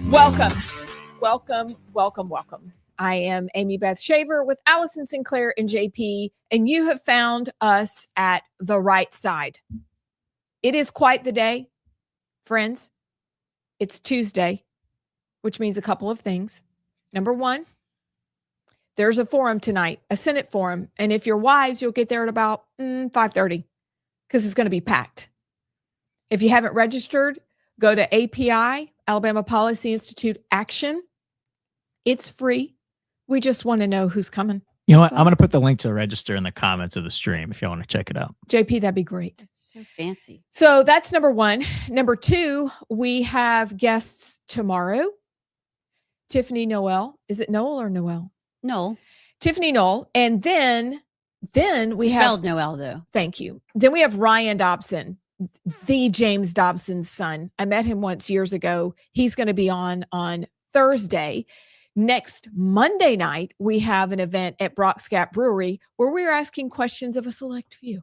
Welcome. I am Amy Beth Shaver with Allison Sinclair and JP, and you have found us at the right side. It is quite the day, friends. It's Tuesday, which means a couple of things. Number one, there's a forum tonight, a Senate forum, and if you're wise, you'll get there at about 5:30 because it's going to be packed. If you haven't registered, go to API, Alabama Policy Institute Action. It's free. We just want to know who's coming. You know what? I'm going to put the link to register in the comments of the stream if you want to check it out. JP, that'd be great. It's so fancy. So that's number one. Number two, we have guests tomorrow. Tiffany Noel. Is it Noel or Noel? Noel. Tiffany Noel. And then we Spelled Noel, though. Thank you. Then we have Ryan Dobson, the James Dobson's son. I met him once years ago. He's going to be on Thursday. Next Monday night, we have an event at Brock's Gap Brewery where we're asking questions of a select few.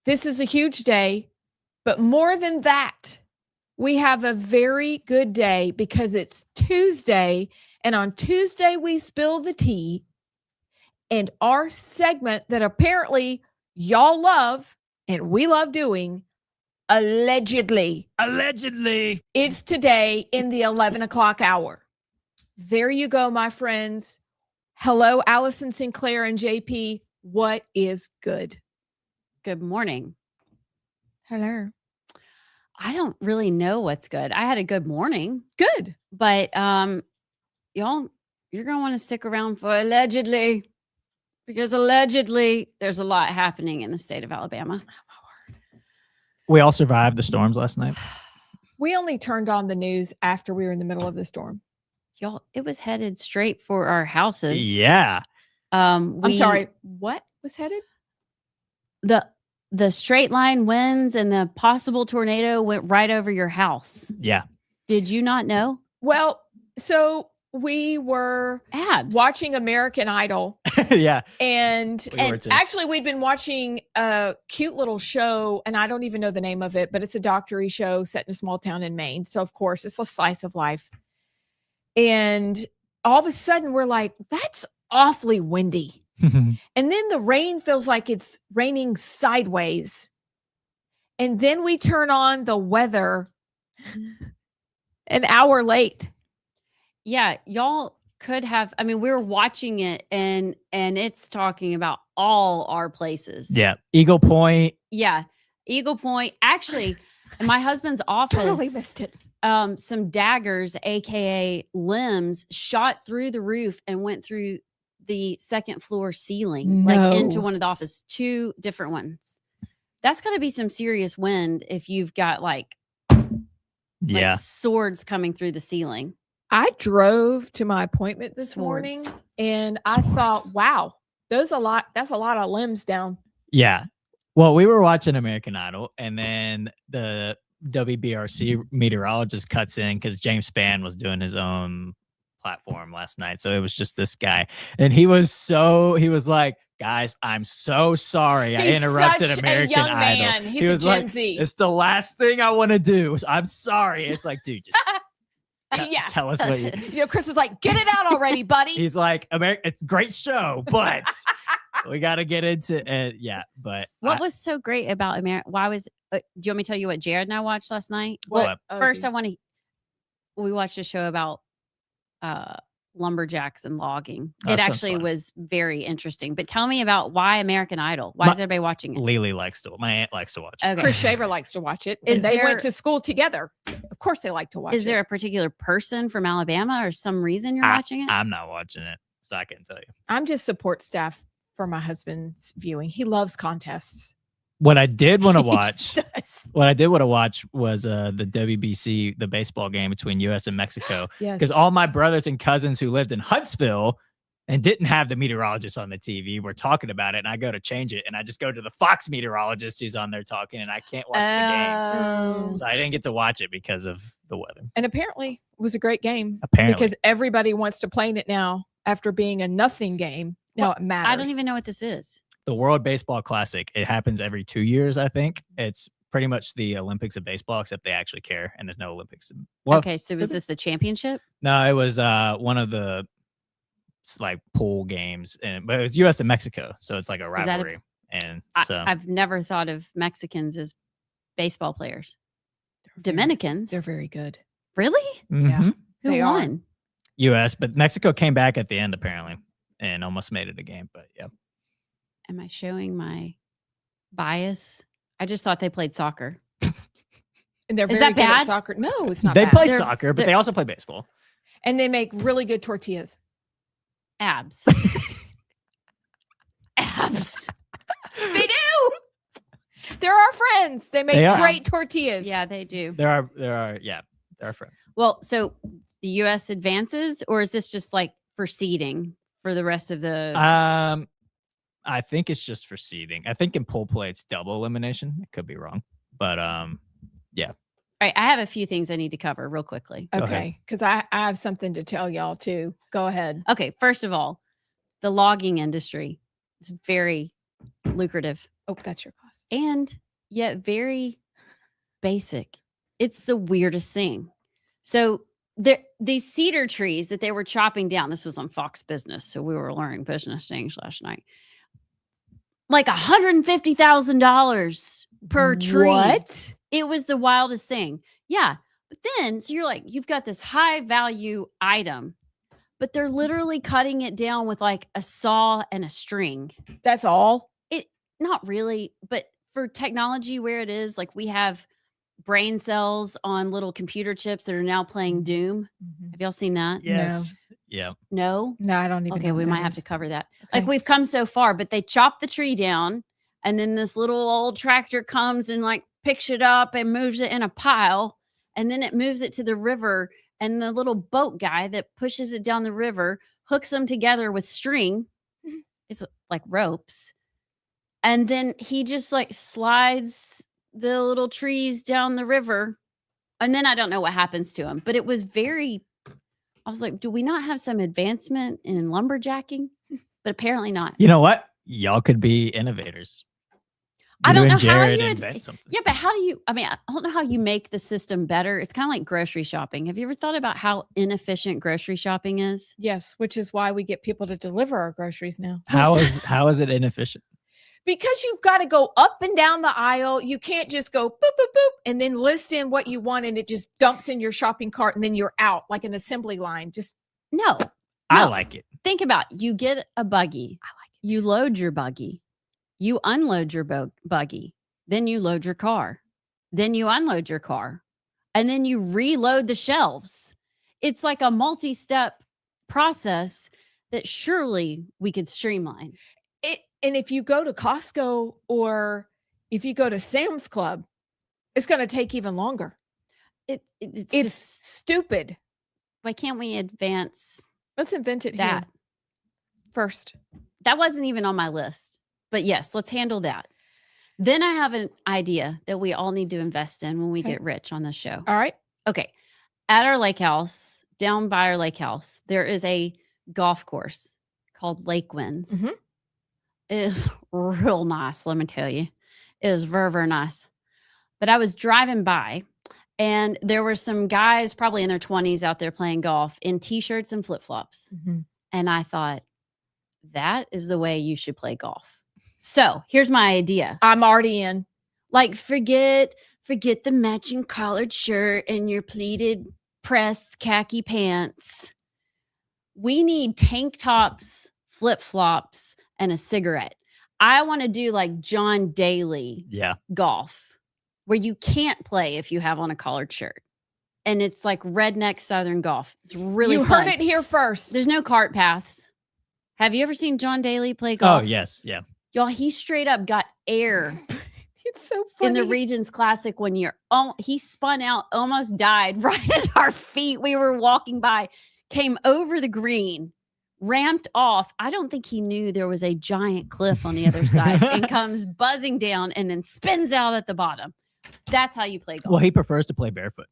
This is a huge day, but more than that, we have a very good day because it's Tuesday, and on Tuesday, we spill the tea, and our segment that apparently y'all love and we love doing, Allegedly. It's today in the 11 o'clock hour. There you go, my friends. Hello, Allison Sinclair and JP. What is good? Good morning. Hello. I don't really know what's good. I had a good morning. Good. But y'all, you're going to want to stick around for allegedly, because allegedly there's a lot happening in the state of Alabama. We all survived the storms last night. We only turned on the news after we were in the middle of the storm. Y'all, it was headed straight for our houses. Yeah. I'm sorry. What was headed? The straight line winds and the possible tornado went right over your house. Yeah. Did you not know? Well, so we were watching American Idol. Yeah. And actually we'd been watching a cute little show, and I don't even know the name of it, but it's a doctor-y show set in a small town in Maine. So of course it's a slice of life. And all of a sudden we're like, that's awfully windy. And then the rain feels like it's raining sideways. And then we turn on the weather an hour late. Yeah, y'all could have. I mean, we were watching it, and it's talking about all our places. Yeah, Eagle Point. Yeah, Eagle Point. Actually, in my husband's office, Totally missed it. Some daggers, aka limbs, shot through the roof and went through the second floor ceiling, like into one of the office. 2 different ones. That's got to be some serious wind if you've got like swords coming through the ceiling. I drove to my appointment this morning, and I thought, wow, that's a lot of limbs down. Yeah. Well, we were watching American Idol, and then the WBRC meteorologist cuts in because James Spann was doing his own platform last night. So it was just this guy. And he was like, guys, I'm so sorry. I interrupted American Idol. He was like, it's the last thing I want to do. I'm sorry. It's like, dude, just tell us what you Chris was like, get it out already, buddy. He's like, it's a great show, but we got to get into it. Yeah. But what was so great about America? Why was, do you want me to tell you what Jared and I watched last night? What? First, we watched a show about lumberjacks and logging. It actually was very interesting. But tell me about why American Idol. Why is everybody watching it? My aunt likes to watch it. Okay. Chris Shaver likes to watch it. They went to school together. Of course they like to watch it. Is there a particular person from Alabama or some reason you're watching it? I'm not watching it, so I can't tell you. I'm just support staff for my husband's viewing. He loves contests. What I did want to watch, was the WBC, the baseball game between U.S. and Mexico. Yes. Because all my brothers and cousins who lived in Huntsville and didn't have the meteorologist on the TV were talking about it, and I go to change it, and I just go to the Fox meteorologist who's on there talking, and I can't watch the game. So I didn't get to watch it because of the weather. And apparently it was a great game. Apparently. Because everybody wants to play in it now after being a nothing game. Now it matters. I don't even know what this is. The World Baseball Classic. It happens every 2 years, I think. It's pretty much the Olympics of baseball, except they actually care, and there's no Olympics. Well, Okay, so was this the championship? no, it was one of the like pool games, but it was U.S. and Mexico, so it's like a Is that rivalry. And so I've never thought of Mexicans as baseball players. Dominicans? They're very good. Really? Yeah. Who They are. won? U.S., but Mexico came back at the end apparently and almost made it a game. But yeah, Am I showing my bias? I just thought they played soccer. And they're Is very that good at bad? soccer. No, it's not they bad. play They're- soccer, but they're- they also play baseball. And they make really good tortillas. Abs. Abs. They do. They're our friends. They make They are. great tortillas. Yeah, they do. There are friends. Well, so the U.S. advances, or is this just like for seeding for the rest of the? I think it's just for seeding. I think in pool play it's double elimination. I could be wrong, but yeah. All right, I have a few things I need to cover real quickly. Go Okay. Because I have something to tell y'all too. Go ahead. Okay, first of all, the logging industry is very lucrative Oh, that's your class. and yet very basic. It's the weirdest thing. So these cedar trees that they were chopping down, this was on Fox Business, so we were learning business things last night. Like $150,000 per tree. What? It was the wildest thing. Yeah. But then, so you're like, you've got this high value item, but they're literally cutting it down with like a saw and a string. That's all? Not really, but for technology where it is, like we have brain cells on little computer chips that are now playing Doom. Have y'all seen that? Yes. Yeah. No? No, I don't even Okay, know we what might that have is. to cover that. Okay. Like we've come so far, but they chop the tree down and then this little old tractor comes and like picks it up and moves it in a pile and then it moves it to the river and the little boat guy that pushes it down the river hooks them together with string. It's like ropes. And then he just like slides the little trees down the river. And then I don't know what happens to him, but it was I was like, do we not have some advancement in lumberjacking? But apparently not. You know what? Y'all could be innovators. I don't You know and how Jared you invent something. Yeah, but how do you, I mean, I don't know how you make the system better. It's kind of like grocery shopping. Have you ever thought about how inefficient grocery shopping is? Yes, which is why we get people to deliver our groceries now. How is it inefficient? Because you've got to go up and down the aisle. You can't just go boop, boop, boop, and then list in what you want and it just dumps in your shopping cart and then you're out like an assembly line. Just No. I No. like it. Think about you get a buggy. I like You load your buggy. You unload your buggy. Then you load your car. Then you unload your car. And then you reload the shelves. It's like a multi-step process that surely we could streamline. it. And if you go to Costco or if you go to Sam's Club, it's going to take even longer. It's It's just, stupid. why can't we advance Let's invent it that? here first. That wasn't even on my list. But yes, let's handle that. Then I have an idea that we all need to invest in when we Okay. get rich on this show. All right. Okay. At our lake house, down by our lake house, there is a golf course called Lake Winds. Mhm. It is real nice, let me tell you. It is very, very nice. But I was driving by and there were some guys probably in their 20s out there playing golf in t-shirts and flip-flops. And I thought, that is the way you should play golf. So here's my idea. I'm already in. Like forget the matching collared shirt and your pleated pressed khaki pants. We need tank tops, flip-flops, and a cigarette. I want to do like John Daly Yeah. golf, where you can't play if you have on a collared shirt. And it's like redneck Southern golf. It's really You fun. heard it here first. There's no cart paths. Have you ever seen John Daly play Oh, golf? yes. Yeah. Y'all, he straight up got air It's so funny. in the Regions Classic one year. Oh, he spun out, almost died right at our feet. We were walking by, came over the green, ramped off. I don't think he knew there was a giant cliff on the other side and comes buzzing down and then spins out at the bottom. That's how you play golf. Well, he prefers to play barefoot.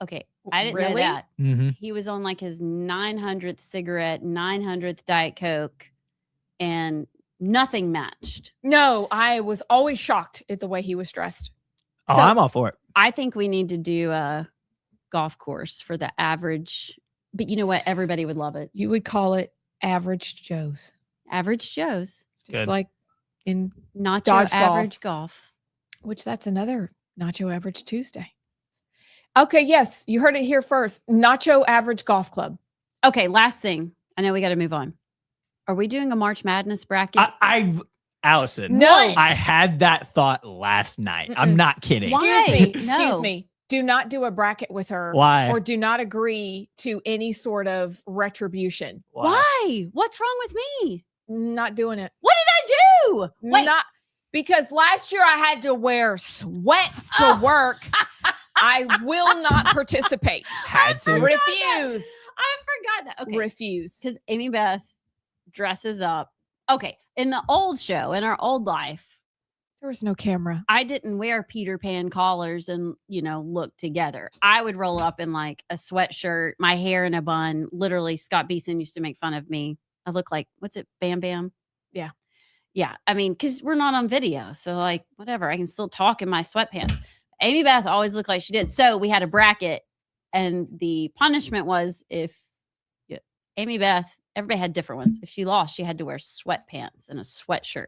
Okay. I didn't know Really? that. Mm-hmm. He was on like his 900th cigarette, 900th Diet Coke, and Nothing matched. No, I was always shocked at the way he was dressed. Oh, So- I'm all for it. I think we need to do a golf course for the average, but you know what? Everybody would love it. You would call it Average Joe's. Average Joe's. It's just Good. like in Nacho Dodgeball. average golf. which that's another Nacho Average Tuesday. Okay, yes, you heard it here first. Nacho Average Golf Club. Okay, last thing. I know we got to move on. Are we doing a March Madness bracket? Allison, No. I had that thought last night. I'm not kidding. Why? Excuse No. me. Do not do a bracket with her. Why? Or do not agree to any sort of retribution. Why? What's wrong with me? Not doing it. What did I do? Wait, Not because last year I had to wear sweats to work. I will not participate. Had to. Refuse. I forgot that. Okay. Refuse. Because Amy Beth dresses up. Okay. In the old show, in our old life, There was no camera. I didn't wear Peter Pan collars and, look together. I would roll up in like a sweatshirt, my hair in a bun. Literally, Scott Beeson used to make fun of me. I look like, what's it, Bam Bam? Yeah. Yeah. I mean, because we're not on video. So, like, whatever. I can still talk in my sweatpants. Amy Beth always looked like she did. So we had a bracket, and the punishment was if Amy Beth, everybody had different ones. If she lost, she had to wear sweatpants and a sweatshirt.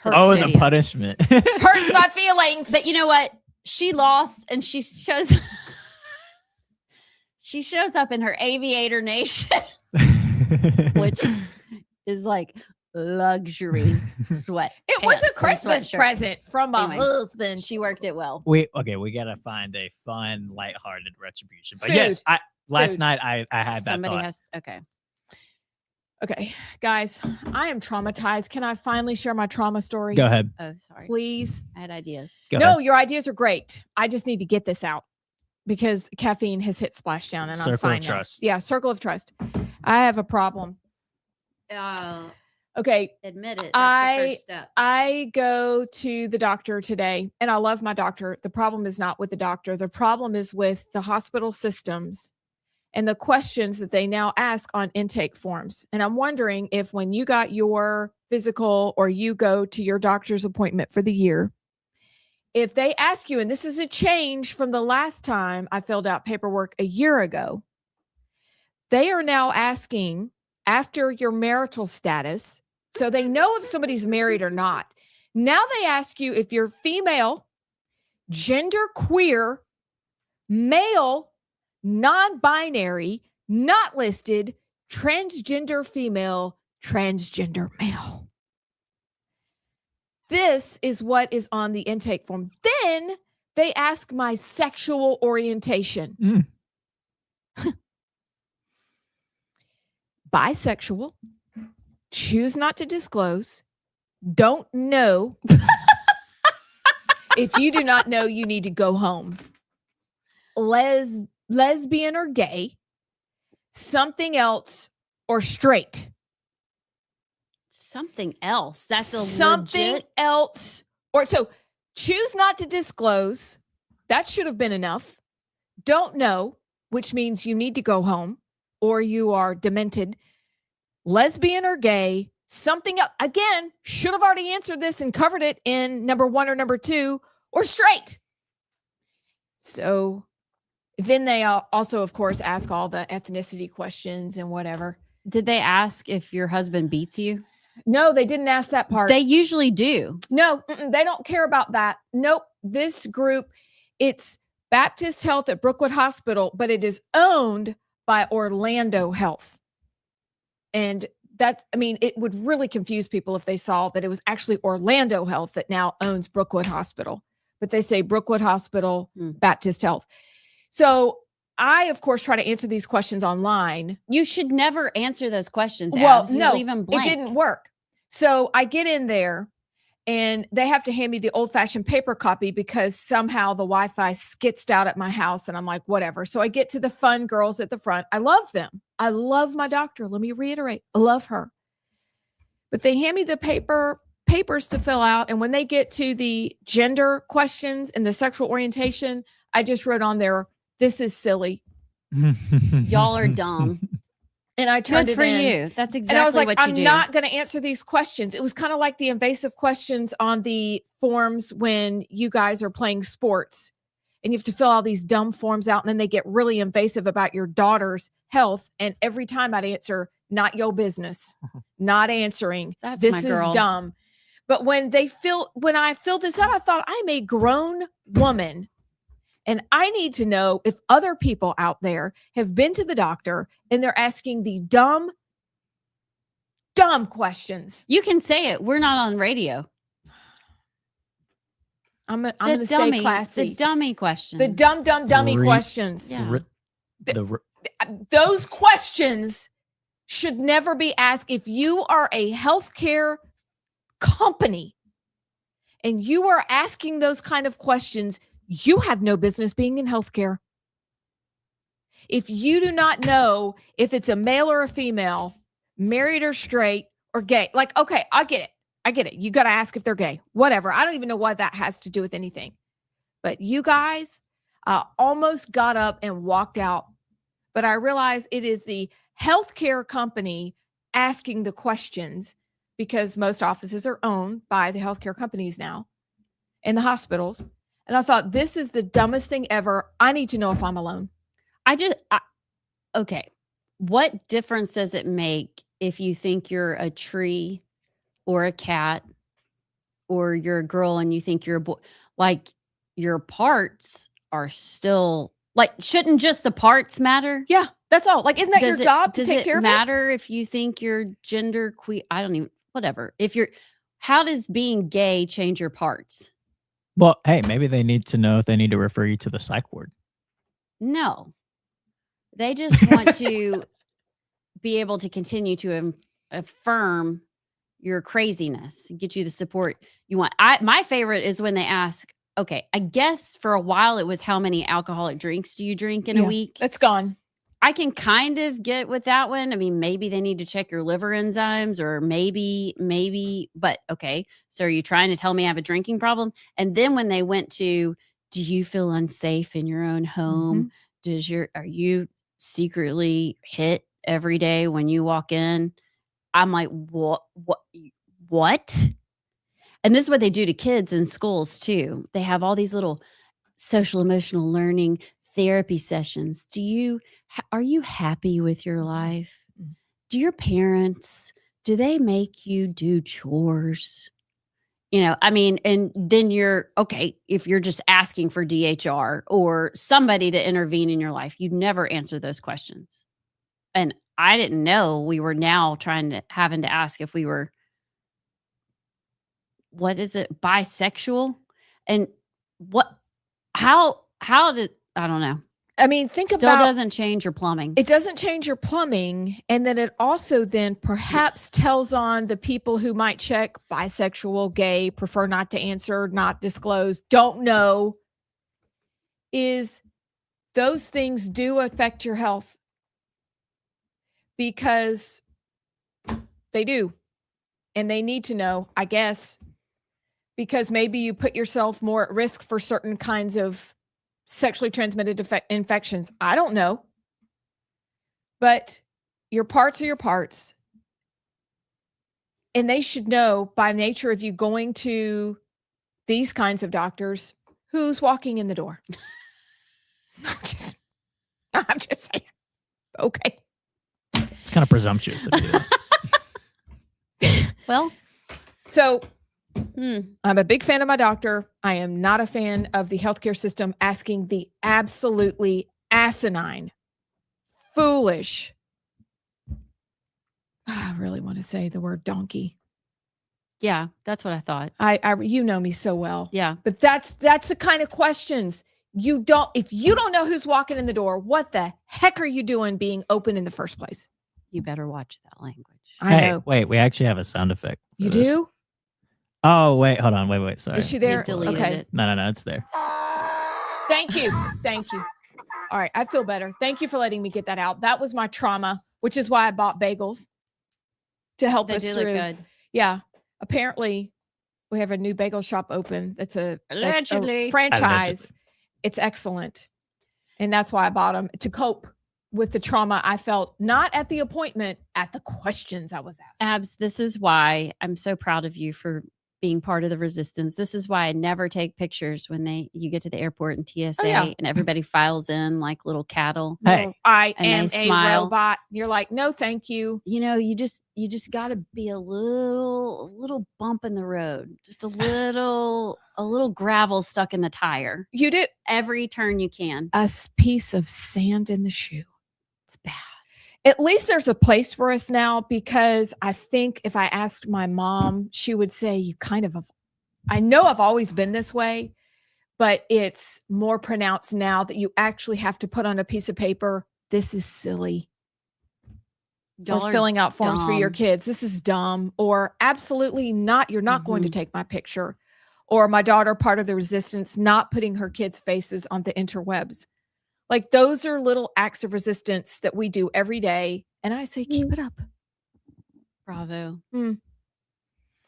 Hurts, Oh, and the Studio. punishment. hurts my feelings. But you know what? She lost, and she shows up in her Aviator Nation, which is like luxury sweat. It was a pants and Christmas sweatshirt. present from my Anyway. husband. She worked it well. we gotta find a fun, lighthearted retribution. But Food. yes, last Food. night I had Somebody that thought. has. Okay. Okay, guys, I am traumatized. Can I finally share my trauma story? Go ahead. Oh, sorry. Please. I had ideas. Go No, ahead. your ideas are great. I just need to get this out because caffeine has hit splashdown and I'm Circle of fine now. trust. Yeah, circle of trust. I have a problem. Okay, Admit it. That's I- the first step. I go to the doctor today and I love my doctor. The problem is not with the doctor. The problem is with the hospital systems and the questions that they now ask on intake forms. And I'm wondering if when you got your physical or you go to your doctor's appointment for the year, if they ask you, and this is a change from the last time I filled out paperwork a year ago, they are now asking after your marital status. So they know if somebody's married or not. Now they ask you if you're female, gender queer, male, non-binary, not listed, transgender female, transgender male. This is what is on the intake form. Then they ask my sexual orientation. Bisexual, choose not to disclose, don't know. If you do not know, you need to go home. Lesbian or gay, something else, or straight. Something else. That's a something legit. else. Or so choose not to disclose. That should have been enough. Don't know, which means you need to go home or you are demented. Lesbian or gay, something else. Again, should have already answered this and covered it in number 1 or number 2, or straight. So then they also, of course, ask all the ethnicity questions and whatever. Did they ask if your husband beats you? No, they didn't ask that part. They usually do. No, they don't care about that. Nope. This group, it's Baptist Health at Brookwood Hospital, but it is owned by Orlando Health. And it would really confuse people if they saw that it was actually Orlando Health that now owns Brookwood Hospital. But they say Brookwood Hospital, Baptist Health. So I, of course, try to answer these questions online. You should never answer those questions. Well, Abs. You no, leave them blank. it didn't work. So I get in there and they have to hand me the old-fashioned paper copy because somehow the Wi-Fi skitzed out at my house. And I'm like, whatever. So I get to the fun girls at the front. I love them. I love my doctor. Let me reiterate. I love her. But they hand me the papers to fill out. And when they get to the gender questions and the sexual orientation, I just wrote on there, this is silly. Y'all are dumb. And I turned Good it for in. you. That's exactly And I was like, what you I'm do. not going to answer these questions. It was kind of like the invasive questions on the forms when you guys are playing sports and you have to fill all these dumb forms out. And then they get really invasive about your daughter's health. And every time I'd answer, not your business, not answering. That's This my is girl. dumb. But when I filled this out, I thought, I'm a grown woman. And I need to know if other people out there have been to the doctor and they're asking the dumb questions. You can say it. We're not on radio. I'm going to stay classy. The dummy questions. The dummy questions. Yeah. Those questions should never be asked. If you are a healthcare company and you are asking those kind of questions, you have no business being in healthcare. If you do not know if it's a male or a female, married or straight or gay, like, okay, I get it. You got to ask if they're gay, whatever. I don't even know what that has to do with anything. But you guys almost got up and walked out. But I realize it is the healthcare company asking the questions because most offices are owned by the healthcare companies now and the hospitals. And I thought, this is the dumbest thing ever. I need to know if I'm alone. Okay. What difference does it make if you think you're a tree or a cat or you're a girl and you think you're a boy? Like, your parts are still, like, shouldn't just the parts matter? Yeah, that's all. Like, isn't that your job to take care of it? Does it matter if you think you're gender queer? I don't even, whatever. How does being gay change your parts? Well, hey, maybe they need to know if they need to refer you to the psych ward. No. They just want to be able to continue to affirm your craziness, get you the support you want. My favorite is when they ask, okay, I guess for a while it was how many alcoholic drinks do you drink in a week? That's gone. I can kind of get with that one. I mean, maybe they need to check your liver enzymes or maybe, but okay. So are you trying to tell me I have a drinking problem? And then when they went to, do you feel unsafe in your own home? Are you secretly hit every day when you walk in? I'm like, what? And this is what they do to kids in schools too. They have all these little social emotional learning therapy sessions. Are you happy with your life? Do your parents, do they make you do chores? I mean, and then you're okay. If you're just asking for DHR or somebody to intervene in your life, you'd never answer those questions. And I didn't know we were now having to ask if we were, what is it, bisexual? And how did, I don't know. I mean, still doesn't change your plumbing. It doesn't change your plumbing. And then it also then perhaps tells on the people who might check bisexual, gay, prefer not to answer, not disclose, don't know, is those things do affect your health because they do. And they need to know, I guess, because maybe you put yourself more at risk for certain kinds of sexually transmitted infections. I don't know. But your parts are your parts. And they should know by nature of you going to these kinds of doctors, who's walking in the door. I'm just saying. Okay. It's kind of presumptuous of you. Well, so I'm a big fan of my doctor. I am not a fan of the healthcare system asking the absolutely asinine, foolish, I really want to say the word donkey. Yeah, that's what I thought. You know me so well. Yeah. But that's the kind of questions if you don't know who's walking in the door, what the heck are you doing being open in the first place? You better watch that language. I know. Wait, we actually have a sound effect. You do? Oh, wait, hold on. Wait, sorry. Is she there? You deleted it. No, it's there. Thank you. All right, I feel better. Thank you for letting me get that out. That was my trauma, which is why I bought bagels to help us through. They do look good. Yeah. Apparently, we have a new bagel shop open. It's a Allegedly. franchise. Allegedly. It's excellent. And that's why I bought them to cope with the trauma I felt, not at the appointment, at the questions I was asked. Abs, this is why I'm so proud of you for being part of the resistance. This is why I never take pictures when you get to the airport and TSA and everybody files in like little cattle. Hey, No, I and am they a smile. robot. You're like, no, thank you. You know, you just got to be a little bump in the road, just a little gravel stuck in the tire. You do. Every turn you can. A piece of sand in the shoe. It's bad. At least there's a place for us now, because I think if I asked my mom, she would say, you kind of have, I know I've always been this way, but it's more pronounced now that you actually have to put on a piece of paper, this is silly. Y'all Or are filling out forms for your dumb. kids. This is dumb. Or absolutely not. You're not going to take my picture. Or my daughter, part of the resistance, not putting her kids' faces on the interwebs. Like, those are little acts of resistance that we do every day. And I say, keep it up. Bravo. Mm.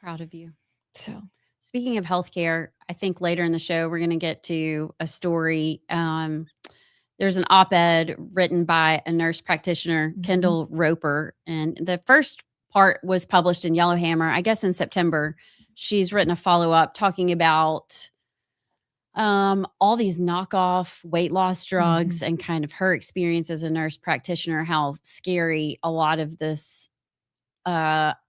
Proud of you. So, speaking of healthcare, I think later in the show, we're going to get to a story. There's an op-ed written by a nurse practitioner, Kendall Roper. And the first part was published in Yellowhammer, I guess in September. She's written a follow-up talking about all these knockoff weight loss drugs and kind of her experience as a nurse practitioner, how scary a lot of this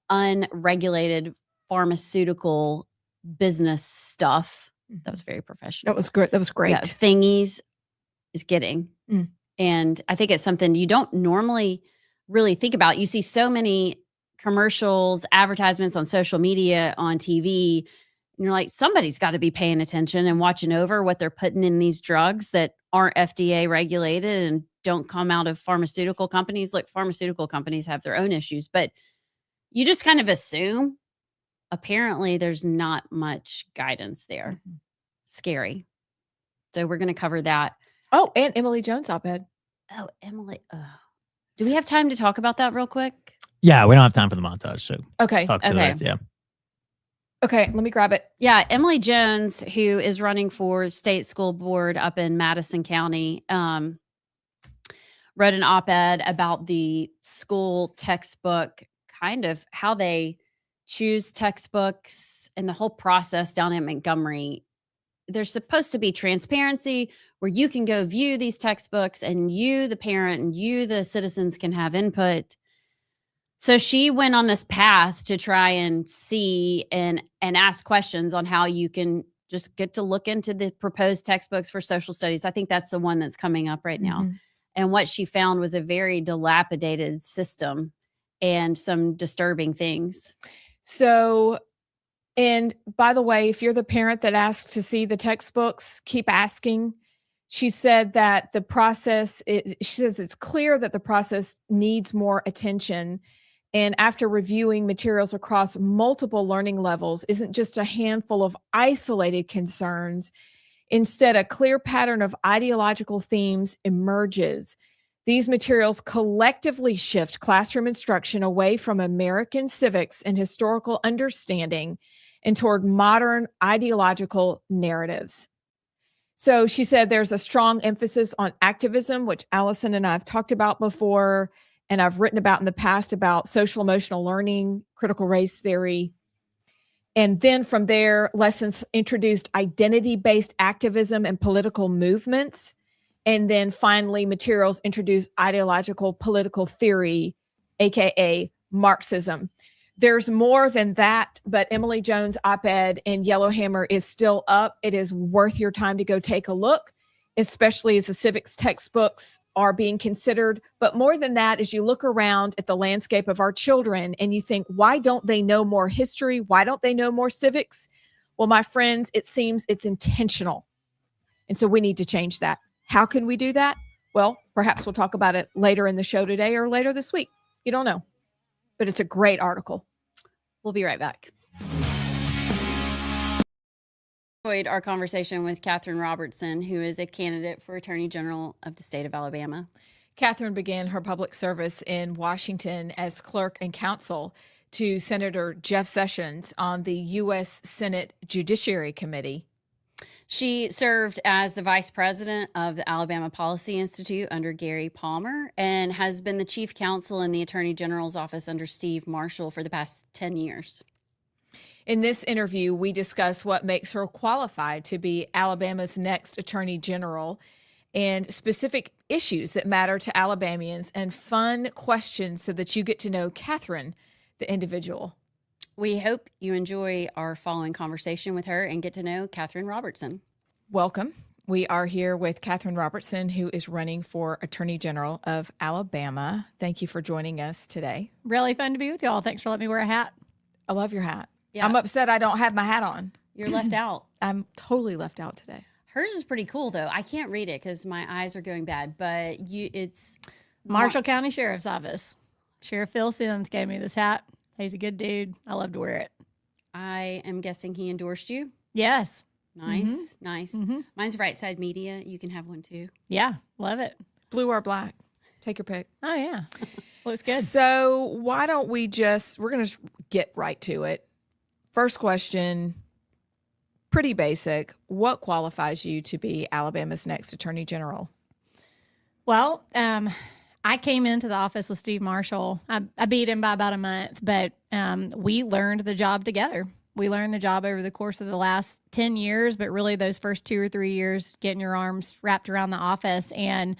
unregulated pharmaceutical business stuff. That was very professional. that was good. That was great. Yeah, thingies is getting. And I think it's something you don't normally really think about. You see so many commercials, advertisements on social media, on TV, and you're like, somebody's got to be paying attention and watching over what they're putting in these drugs that aren't FDA regulated and don't come out of pharmaceutical companies. Look, pharmaceutical companies have their own issues, but you just kind of assume. Apparently, there's not much guidance there. Scary. So we're going to cover that. Oh, and Emily Jones op-ed. Oh, Emily. Do we have time to talk about that real quick? Yeah, we don't have time for the montage, so Okay. talk to it. Yeah. Okay, let me grab it. Yeah, Emily Jones, who is running for state school board up in Madison County, wrote an op-ed about the school textbook, kind of how they choose textbooks and the whole process down at Montgomery. There's supposed to be transparency where you can go view these textbooks and you, the parent, and you, the citizens, can have input. So she went on this path to try and see and ask questions on how you can just get to look into the proposed textbooks for social studies. I think that's the one that's coming up right now. And what she found was a very dilapidated system and some disturbing things. So, and by the way, if you're the parent that asked to see the textbooks, keep asking. She said that the process, she says it's clear that the process needs more attention. And after reviewing materials across multiple learning levels, isn't just a handful of isolated concerns. Instead, a clear pattern of ideological themes emerges. These materials collectively shift classroom instruction away from American civics and historical understanding and toward modern ideological narratives. So she said there's a strong emphasis on activism, which Allison and I have talked about before, and I've written about in the past about social emotional learning, critical race theory. And then from there, lessons introduced identity-based activism and political movements. And then finally, materials introduced ideological political theory, AKA Marxism. There's more than that, but Emily Jones' op-ed in Yellowhammer is still up. It is worth your time to go take a look, especially as the civics textbooks are being considered. But more than that, as you look around at the landscape of our children and you think, why don't they know more history? Why don't they know more civics? Well, my friends, it seems it's intentional. And so we need to change that. How can we do that? Well, perhaps we'll talk about it later in the show today or later this week. You don't know, but it's a great article. We'll be right back. Enjoyed our conversation with Catherine Robertson, who is a candidate for Attorney General of the state of Alabama. Catherine began her public service in Washington as clerk and counsel to Senator Jeff Sessions on the U.S. Senate Judiciary Committee. She served as the vice president of the Alabama Policy Institute under Gary Palmer and has been the chief counsel in the Attorney General's office under Steve Marshall for the past 10 years. In this interview, we discuss what makes her qualified to be Alabama's next Attorney General and specific issues that matter to Alabamians and fun questions so that you get to know Catherine, the individual. We hope you enjoy our following conversation with her and get to know Catherine Robertson. Welcome. We are here with Catherine Robertson, who is running for Attorney General of Alabama. Thank you for joining us today. Really fun to be with y'all. Thanks for letting me wear a hat. I love your hat. Yeah. I'm upset I don't have my hat on. You're left out. I'm totally left out today. Hers is pretty cool, though. I can't read it because my eyes are going bad, but it's Marshall County Sheriff's Office. Sheriff Phil Sims gave me this hat. He's a good dude. I love to wear it. I am guessing he endorsed you. Yes. Nice, nice. Mine's Rightside Media. You can have one too. Yeah, love it. Blue or black? Take your pick. Oh, yeah. Looks good. So why don't we're going to get right to it. First question, pretty basic. What qualifies you to be Alabama's next Attorney General? Well, I came into the office with Steve Marshall. I beat him by about a month, but we learned the job together. We learned the job over the course of the last 10 years, but really those first 2 or 3 years getting your arms wrapped around the office. And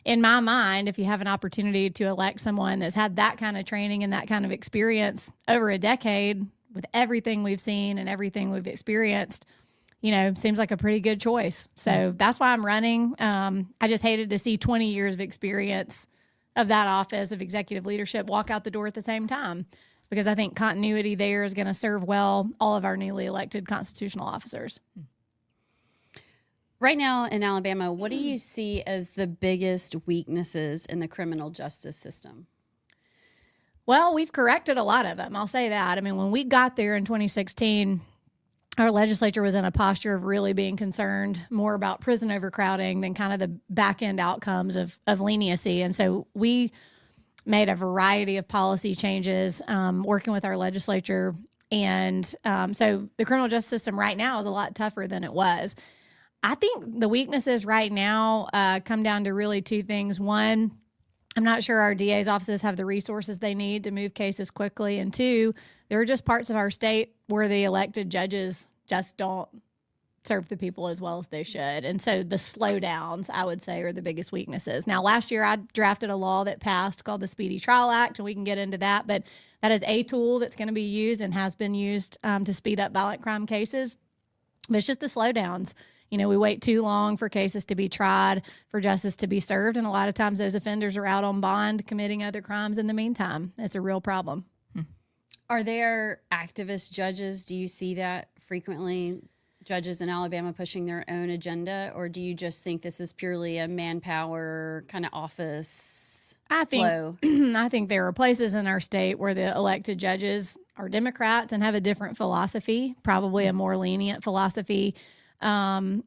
in my mind, if you have an opportunity to elect someone that's had that kind of training and that kind of experience over a decade with everything we've seen and everything we've experienced, seems like a pretty good choice. So that's why I'm running. I just hated to see 20 years of experience of that office of executive leadership walk out the door at the same time, because I think continuity there is going to serve well all of our newly elected constitutional officers. Right now in Alabama, what do you see as the biggest weaknesses in the criminal justice system? Well, we've corrected a lot of them. I'll say that. I mean, when we got there in 2016, our legislature was in a posture of really being concerned more about prison overcrowding than kind of the back end outcomes of leniency. And so we made a variety of policy changes, working with our legislature. And so the criminal justice system right now is a lot tougher than it was. I think the weaknesses right now come down to really two things. One, I'm not sure our DA's offices have the resources they need to move cases quickly. And two, there are just parts of our state where the elected judges just don't serve the people as well as they should. And so the slowdowns, I would say, are the biggest weaknesses. Now, last year I drafted a law that passed called the Speedy Trial Act, and we can get into that. But that is a tool that's going to be used and has been used to speed up violent crime cases. But it's just the slowdowns. We wait too long for cases to be tried, for justice to be served. And a lot of times those offenders are out on bond committing other crimes in the meantime. It's a real problem. Are there activist judges? Do you see that frequently? Judges in Alabama pushing their own agenda? Or do you just think this is purely a manpower kind of office flow? I think there are places in our state where the elected judges are Democrats and have a different philosophy, probably a more lenient philosophy. And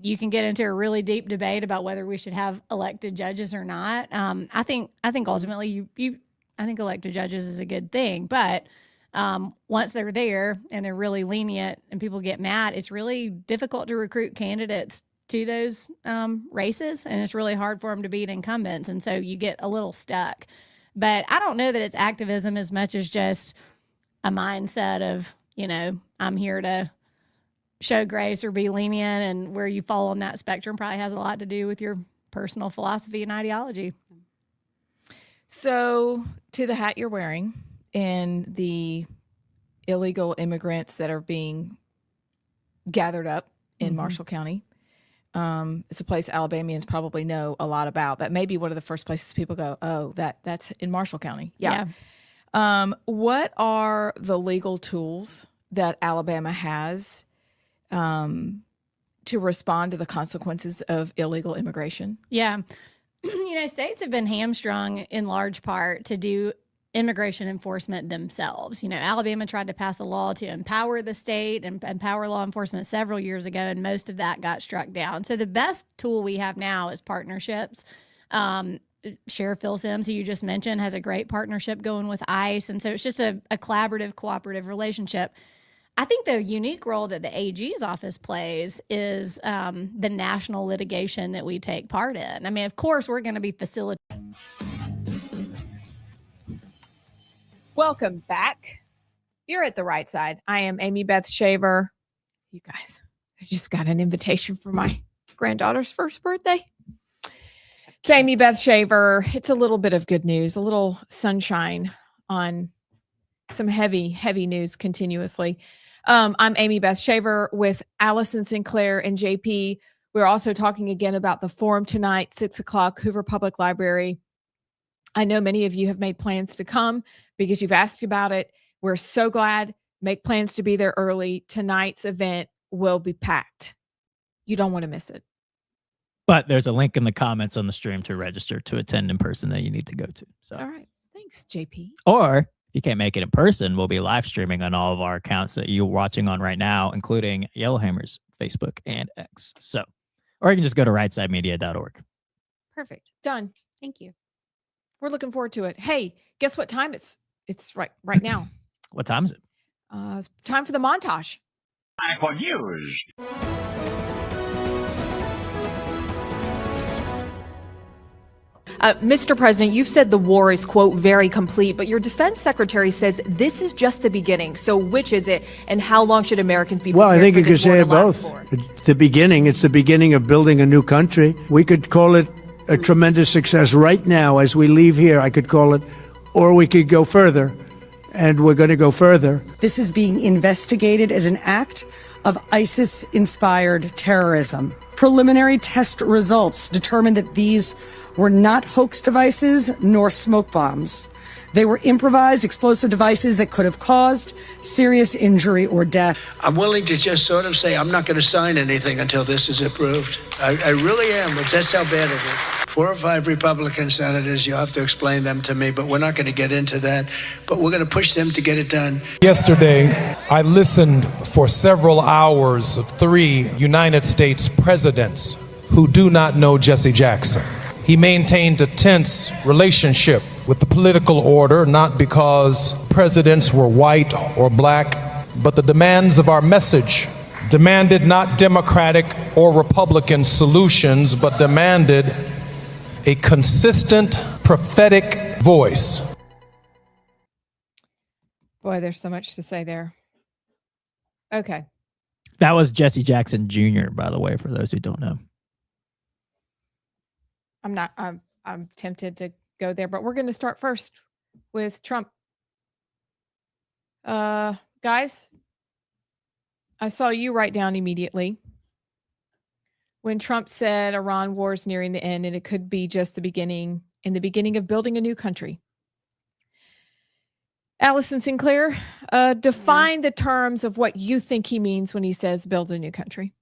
you can get into a really deep debate about whether we should have elected judges or not. I think ultimately I think elected judges is a good thing, but once they're there and they're really lenient and people get mad, it's really difficult to recruit candidates to those races, and it's really hard for them to beat incumbents, and so you get a little stuck. But I don't know that it's activism as much as just a mindset of, I'm here to show grace or be lenient, and where you fall on that spectrum probably has a lot to do with your personal philosophy and ideology. So, to the hat you're wearing and the illegal immigrants that are being gathered up in Marshall County, it's a place Alabamians probably know a lot about. That may be one of the first places people go, oh, that's in Marshall County. Yeah. What are the legal tools that Alabama has to respond to the consequences of illegal immigration? Yeah. States have been hamstrung in large part to do immigration enforcement themselves. Alabama tried to pass a law to empower the state and empower law enforcement several years ago, and most of that got struck down. So the best tool we have now is partnerships. Sheriff Phil Sims, who you just mentioned, has a great partnership going with ICE. And so it's just a collaborative, cooperative relationship. I think the unique role that the AG's office plays is the national litigation that we take part in. I mean, of course, we're going to be facilitating. Welcome back. You're at the right side. I am Amy Beth Shaver. You guys, I just got an invitation for my granddaughter's first birthday. It's Amy Beth Shaver. It's a little bit of good news, a little sunshine on some heavy, heavy news continuously. I'm Amy Beth Shaver with Allison Sinclair and JP. We're also talking again about the forum tonight, 6:00, Hoover Public Library. I know many of you have made plans to come because you've asked about it. We're so glad. Make plans to be there early. Tonight's event will be packed. You don't want to miss it. But there's a link in the comments on the stream to register to attend in person that you need to go to. So, all right. Thanks, JP. Or if you can't make it in person, we'll be live streaming on all of our accounts that you're watching on right now, including Yellowhammer's Facebook and X. So, or you can just go to rightsidemedia.org. Perfect. Done. Thank you. We're looking forward to it. Hey, guess what time it's right now. What time is it? It's time for the montage. Time for news. Mr. President, you've said the war is, quote, very complete, but your defense secretary says this is just the beginning. So which is it, and how long should Americans be prepared Well, I think for you could this war say to it last both. for? It's the beginning. It's the beginning of building a new country. We could call it a tremendous success right now as we leave here. I could call it, or we could go further, and we're going to go further. This is being investigated as an act of ISIS-inspired terrorism. Preliminary test results determined that these were not hoax devices nor smoke bombs. They were improvised explosive devices that could have caused serious injury or death. I'm willing to just sort of say I'm not going to sign anything until this is approved. I really am. That's how bad it is. 4 or 5 Republican senators, you'll have to explain them to me, but we're not going to get into that. But we're going to push them to get it done. Yesterday, I listened for several hours of 3 United States presidents who do not know Jesse Jackson. He maintained a tense relationship with the political order, not because presidents were white or black, but the demands of our message demanded not Democratic or Republican solutions, but demanded a consistent prophetic voice. Boy, there's so much to say there. Okay. That was Jesse Jackson Jr., by the way, for those who don't know. I'm tempted to go there, but we're going to start first with Trump. Guys, I saw you write down immediately when Trump said Iran war is nearing the end and it could be just the beginning of building a new country. Allison Sinclair, define the terms of what you think he means when he says build a new country.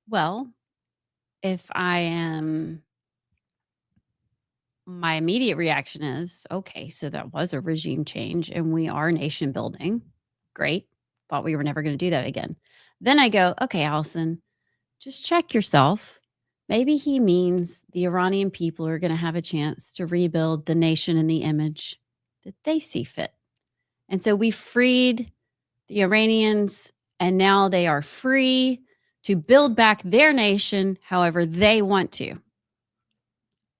Well, if I am, my immediate reaction is, okay, so that was a regime change and we are nation building. Great. Thought we were never going to do that again. Then I go, okay, Allison, just check yourself. Maybe he means the Iranian people are going to have a chance to rebuild the nation in the image that they see fit. And so we freed the Iranians, and now they are free to build back their nation however they want to.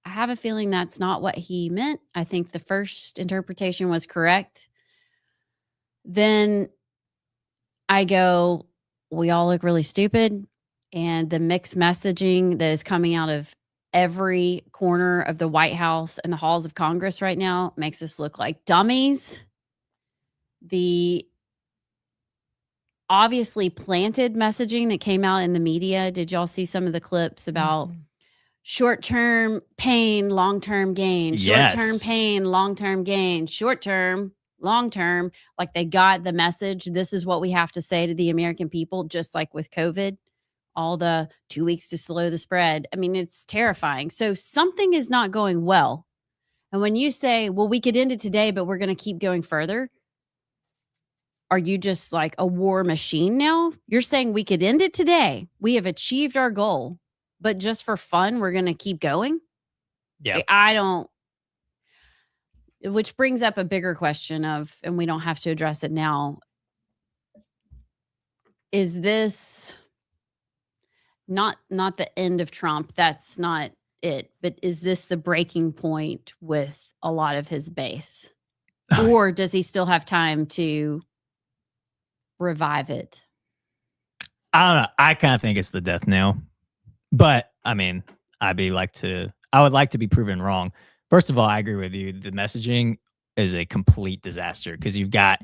I have a feeling that's not what he meant. I think the first interpretation was correct. Then I go, we all look really stupid. And the mixed messaging that is coming out of every corner of the White House and the halls of Congress right now makes us look like dummies. The obviously planted messaging that came out in the media. Did y'all see some of the clips about short-term pain, long-term gain, short-term pain, long-term gain, short-term, long-term? Like they got the message. This is what we have to say to the American people, just like with COVID, all the 2 weeks to slow the spread. I mean, it's terrifying. So something is not going well. And when you say, well, we could end it today, but we're going to keep going further. Are you just like a war machine now? You're saying we could end it today. We have achieved our goal, but just for fun, we're going to keep going? Yeah. I don't. which brings up a bigger question of, and we don't have to address it now. Is this not the end of Trump? That's not it. But is this the breaking point with a lot of his base? Or does he still have time to revive it? I don't know. I kind of think it's the death knell. But I mean, I would like to be proven wrong. First of all, I agree with you. The messaging is a complete disaster because you've got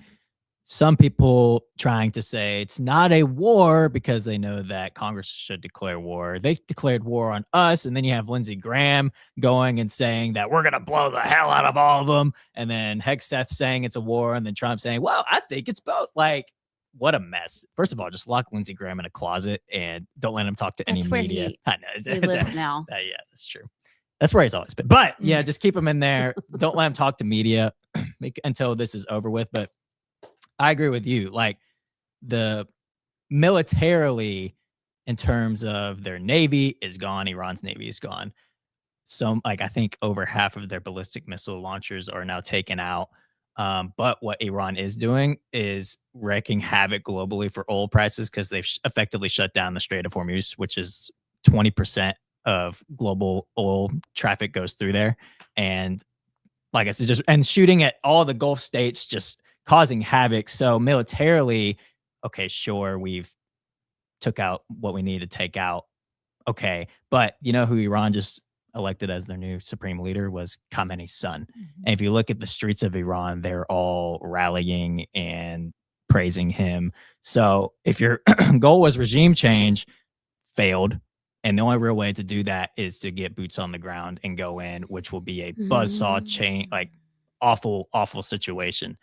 some people trying to say it's not a war because they know that Congress should declare war. They declared war on us. And then you have Lindsey Graham going and saying that we're going to blow the hell out of all of them. And then Hegseth saying it's a war. And then Trump saying, well, I think it's both. Like, what a mess. First of all, just lock Lindsey Graham in a closet and don't let him talk to any media. I know. He lives now. Yeah, that's true. That's where he's always been. But yeah, just keep him in there. Don't let him talk to media until this is over with. But I agree with you. Like, the militarily, in terms of their navy is gone. Iran's navy is gone. So I think over half of their ballistic missile launchers are now taken out. But what Iran is doing is wreaking havoc globally for oil prices because they've effectively shut down the Strait of Hormuz, which is 20% of global oil traffic goes through there. And like I said, and shooting at all the Gulf states, just causing havoc. So militarily, okay, sure, we've took out what we need to take out. Okay. But you know who Iran just elected as their new supreme leader was Khamenei's son. And if you look at the streets of Iran, they're all rallying and praising him. So if your goal was regime change, failed. And the only real way to do that is to get boots on the ground and go in, which will be a buzzsaw chain, like awful, awful situation.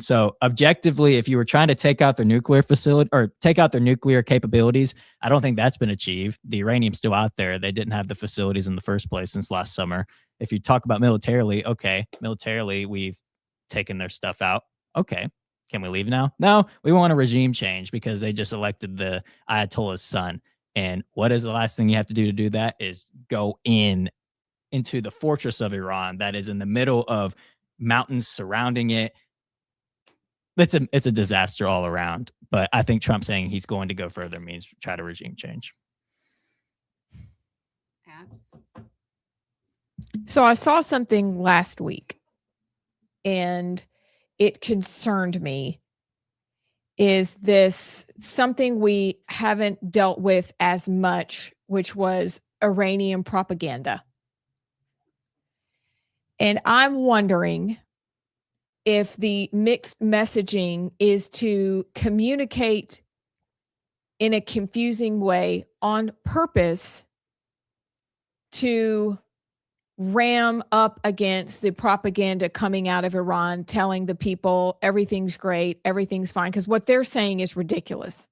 So objectively, if you were trying to take out their nuclear facility or take out their nuclear capabilities, I don't think that's been achieved. The uranium's still out there. They didn't have the facilities in the first place since last summer. If you talk about militarily, okay, militarily, we've taken their stuff out. Okay. Can we leave now? No, we want a regime change because they just elected the Ayatollah's son. And what is the last thing you have to do that is go into the fortress of Iran that is in the middle of mountains surrounding it. It's a disaster all around. But I think Trump saying he's going to go further means try to regime change. So I saw something last week and it concerned me. Is this something we haven't dealt with as much, which was Iranian propaganda? And I'm wondering if the mixed messaging is to communicate in a confusing way on purpose to ram up against the propaganda coming out of Iran, telling the people everything's great, everything's fine, because what they're saying is ridiculous.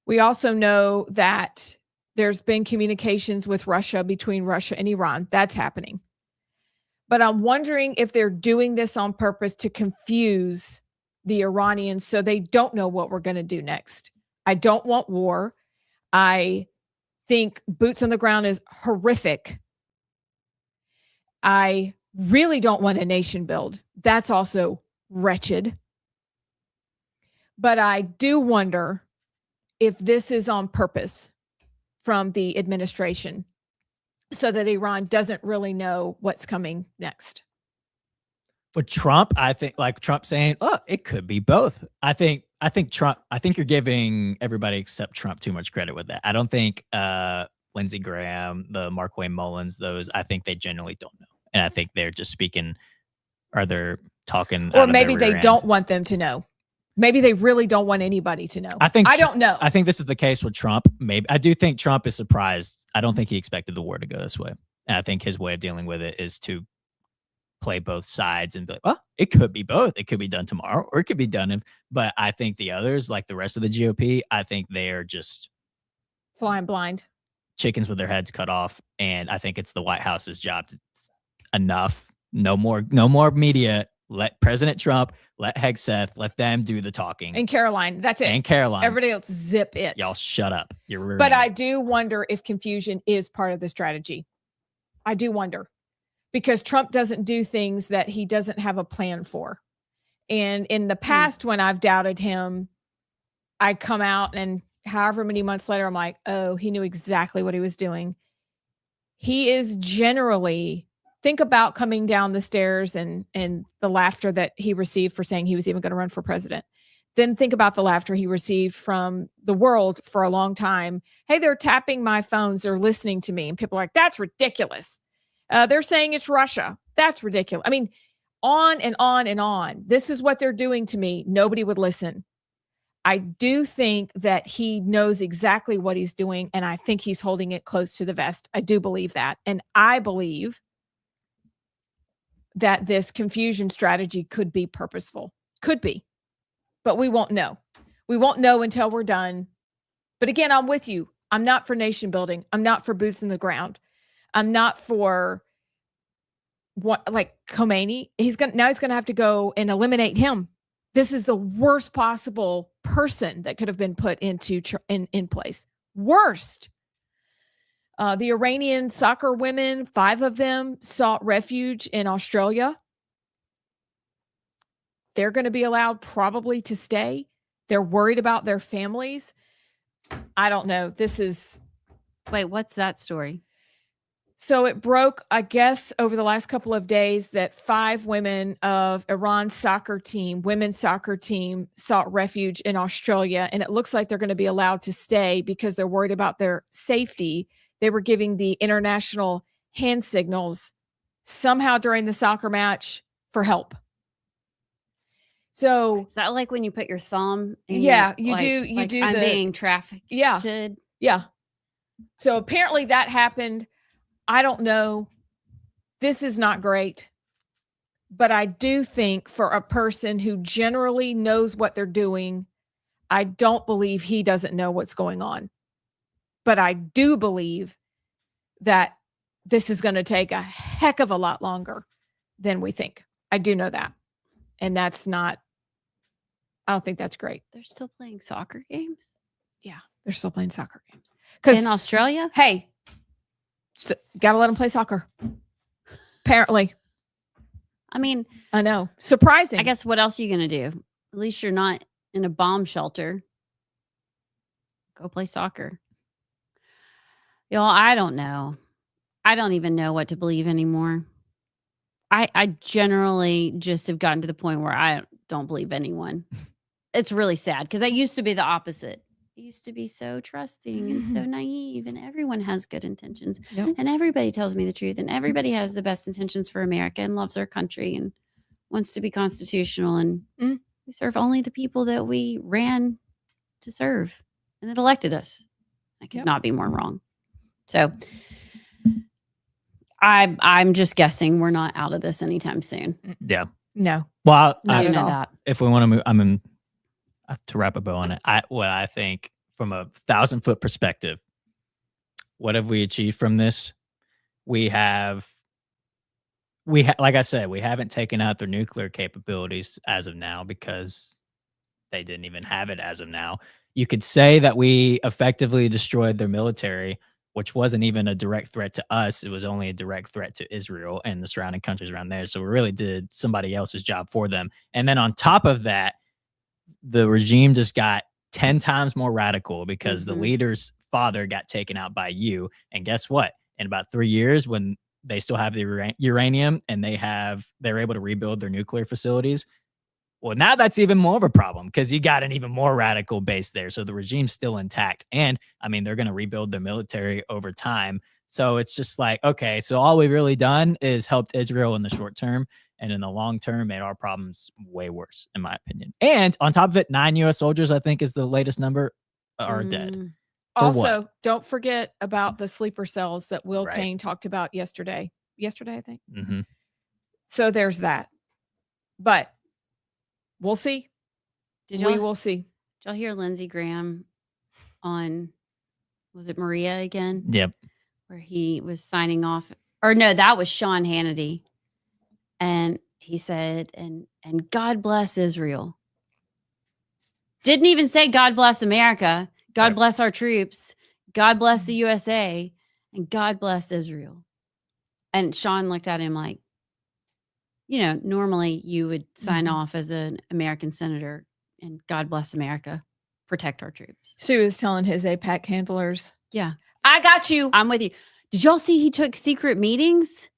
We also know that there's been communications with Russia, between Russia and Iran. That's happening. But I'm wondering if they're doing this on purpose to confuse the Iranians so they don't know what we're going to do next. I don't want war. I think boots on the ground is horrific. I really don't want a nation build. That's also wretched. But I do wonder if this is on purpose from the administration so that Iran doesn't really know what's coming next. With Trump, I think like Trump saying, oh, it could be both. I think you're giving everybody except Trump too much credit with that. I don't think Lindsey Graham, the Markway Mullins, those, I think they generally don't know. And I think they're just speaking, or they're talking. Or maybe they don't want them to know. Maybe they really don't want anybody to know. I don't know. I think this is the case with Trump. Maybe I do think Trump is surprised. I don't think he expected the war to go this way. And I think his way of dealing with it is to play both sides and be like, well, it could be both. It could be done tomorrow or it could be done. But I think the others, like the rest of the GOP, I think they are just flying blind. Chickens with their heads cut off. And I think it's the White House's job to enough. No more media. Let President Trump, let Hegseth, let them do the talking. And Caroline, that's it. And Caroline. Everybody else, zip it. Y'all shut up. But I do wonder if confusion is part of the strategy. I do wonder. because Trump doesn't do things that he doesn't have a plan for. And in the past, when I've doubted him, I come out and however many months later, I'm like, oh, he knew exactly what he was doing. He is generally, think about coming down the stairs and the laughter that he received for saying he was even going to run for president. Then think about the laughter he received from the world for a long time. Hey, they're tapping my phones. They're listening to me. And people are like, that's ridiculous. They're saying it's Russia. That's ridiculous. I mean, on and on and on. This is what they're doing to me. Nobody would listen. I do think that he knows exactly what he's doing, and I think he's holding it close to the vest. I do believe that. And I believe that this confusion strategy could be purposeful. Could be. But we won't know. We won't know until we're done. But again, I'm with you. I'm not for nation building. I'm not for boots in the ground. I'm not for what, like Khomeini. He's going to have to go and eliminate him. This is the worst possible person that could have been put into in place. Worst. The Iranian soccer women, 5 of them sought refuge in Australia. They're going to be allowed probably to stay. They're worried about their families. I don't know. Wait, what's that story? So it broke, I guess, over the last couple of days that 5 women of Iran's women's soccer team sought refuge in Australia. And it looks like they're going to be allowed to stay because they're worried about their safety. They were giving the international hand signals somehow during the soccer match for help. So is that like when you put your thumb in yeah, your, you do I'm being trafficked. Yeah. So apparently that happened. I don't know. This is not great. But I do think for a person who generally knows what they're doing, I don't believe he doesn't know what's going on. But I do believe that this is going to take a heck of a lot longer than we think. I do know that. And that's not, I don't think that's great. They're still playing soccer games? Yeah, they're still playing soccer games. In Australia? Hey, got to let them play soccer. Apparently. I mean, I know. Surprising. I guess what else are you going to do? At least you're not in a bomb shelter. Go play soccer. Y'all, I don't know. I don't even know what to believe anymore. I generally just have gotten to the point where I don't believe anyone. It's really sad because I used to be the opposite. I used to be so trusting and so naive, and everyone has good intentions. Yep. And everybody tells me the truth, and everybody has the best intentions for America and loves our country and wants to be constitutional. And we serve only the people that we ran to serve and that elected us. I could not be more wrong. So I'm just guessing we're not out of this anytime soon. Yeah. No. Well, I know that. If we want to move, to wrap a bow on it. What I think from a 1,000-foot perspective, what have we achieved from this? Like I said, we haven't taken out their nuclear capabilities as of now because they didn't even have it as of now. You could say that we effectively destroyed their military, which wasn't even a direct threat to us. It was only a direct threat to Israel and the surrounding countries around there. So we really did somebody else's job for them. And then on top of that, the regime just got 10 times more radical because the leader's father got taken out by you. And guess what? In about 3 years, when they still have the uranium and they're able to rebuild their nuclear facilities, well, now that's even more of a problem because you got an even more radical base there. So the regime's still intact. And I mean, they're going to rebuild their military over time. So it's just like, okay, so all we've really done is helped Israel in the short term. And in the long term, made our problems way worse, in my opinion. And on top of it, 9 U.S. soldiers, I think, is the latest number, are dead. Also, don't forget about the sleeper cells that Will Kane talked about yesterday. Yesterday, I think. Mm-hmm. So there's that. But we'll see. We will see. Did y'all hear Lindsey Graham on, was it Maria again? Yep. Where he was signing off. Or no, that was Sean Hannity. And he said, and God bless Israel. Didn't even say God bless America. God bless our troops. God bless the USA. And God bless Israel. And Sean looked at him like, normally you would sign off as an American senator and God bless America, protect our troops. She was telling his AIPAC handlers, Yeah. I got you. I'm with you. Did y'all see he took secret meetings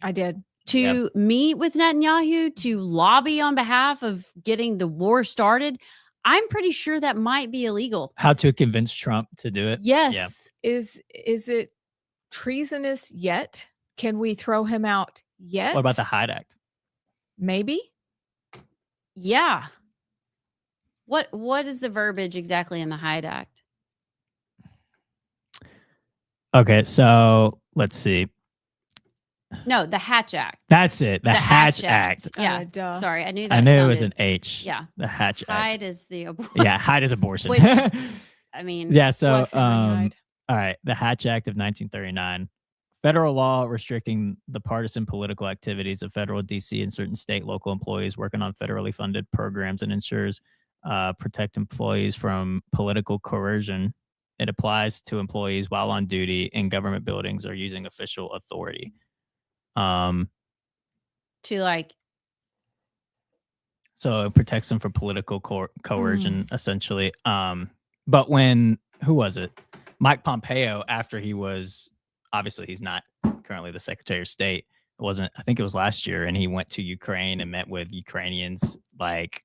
I did. to meet with Netanyahu to lobby on behalf of getting the war started? I'm pretty sure that might be illegal. How to convince Trump to do it? Yes. Is it treasonous yet? Can we throw him out yet? What about the Hyde Act? Maybe. Yeah. What is the verbiage exactly in the Hyde Act? Okay, so let's see. No, the Hatch Act. That's it. The Hatch Act. Yeah. Duh. Sorry, I knew that. I knew it was sounded- an H. Yeah. The Hatch Act. Hyde is the abortion. Yeah, Hyde is abortion. Which- I mean, yeah, so Bless Henry Hyde. all right, the Hatch Act of 1939. Federal law restricting the partisan political activities of federal, DC, and certain state, local employees working on federally funded programs and ensures protect employees from political coercion. It applies to employees while on duty in government buildings or using official authority. to like, So it protects them from political coercion, essentially. But when, who was it? Mike Pompeo, after he was, obviously he's not currently the Secretary of State. It wasn't, I think it was last year, and he went to Ukraine and met with Ukrainians. Like,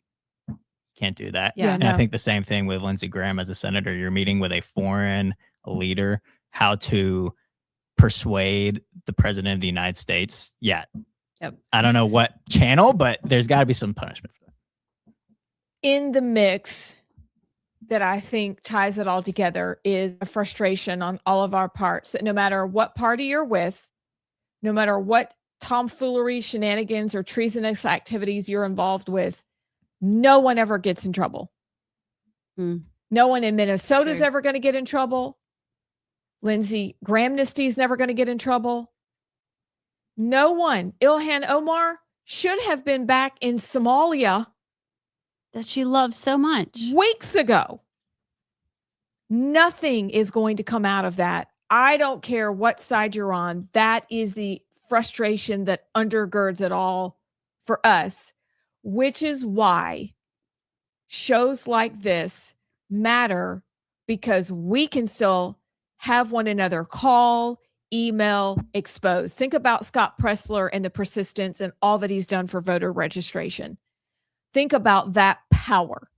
can't do that. Yeah, And I think the same thing with Lindsey Graham as a senator. You're meeting with a foreign leader, how to persuade the president of the United States. Yeah. Yep. I don't know what channel, but there's got to be some punishment for that. In the mix that I think ties it all together is a frustration on all of our parts that no matter what party you're with, no matter what tomfoolery, shenanigans, or treasonous activities you're involved with, no one ever gets in trouble. No one in Minnesota is ever going to get in trouble. Lindsey Grahamnesty is never going to get in trouble. No one. Ilhan Omar should have been back in Somalia that she loves so much weeks ago. Nothing is going to come out of that. I don't care what side you're on. That is the frustration that undergirds it all for us, which is why shows like this matter, because we can still have one another call, email, expose. Think about Scott Pressler and the persistence and all that he's done for voter registration. Think about that power.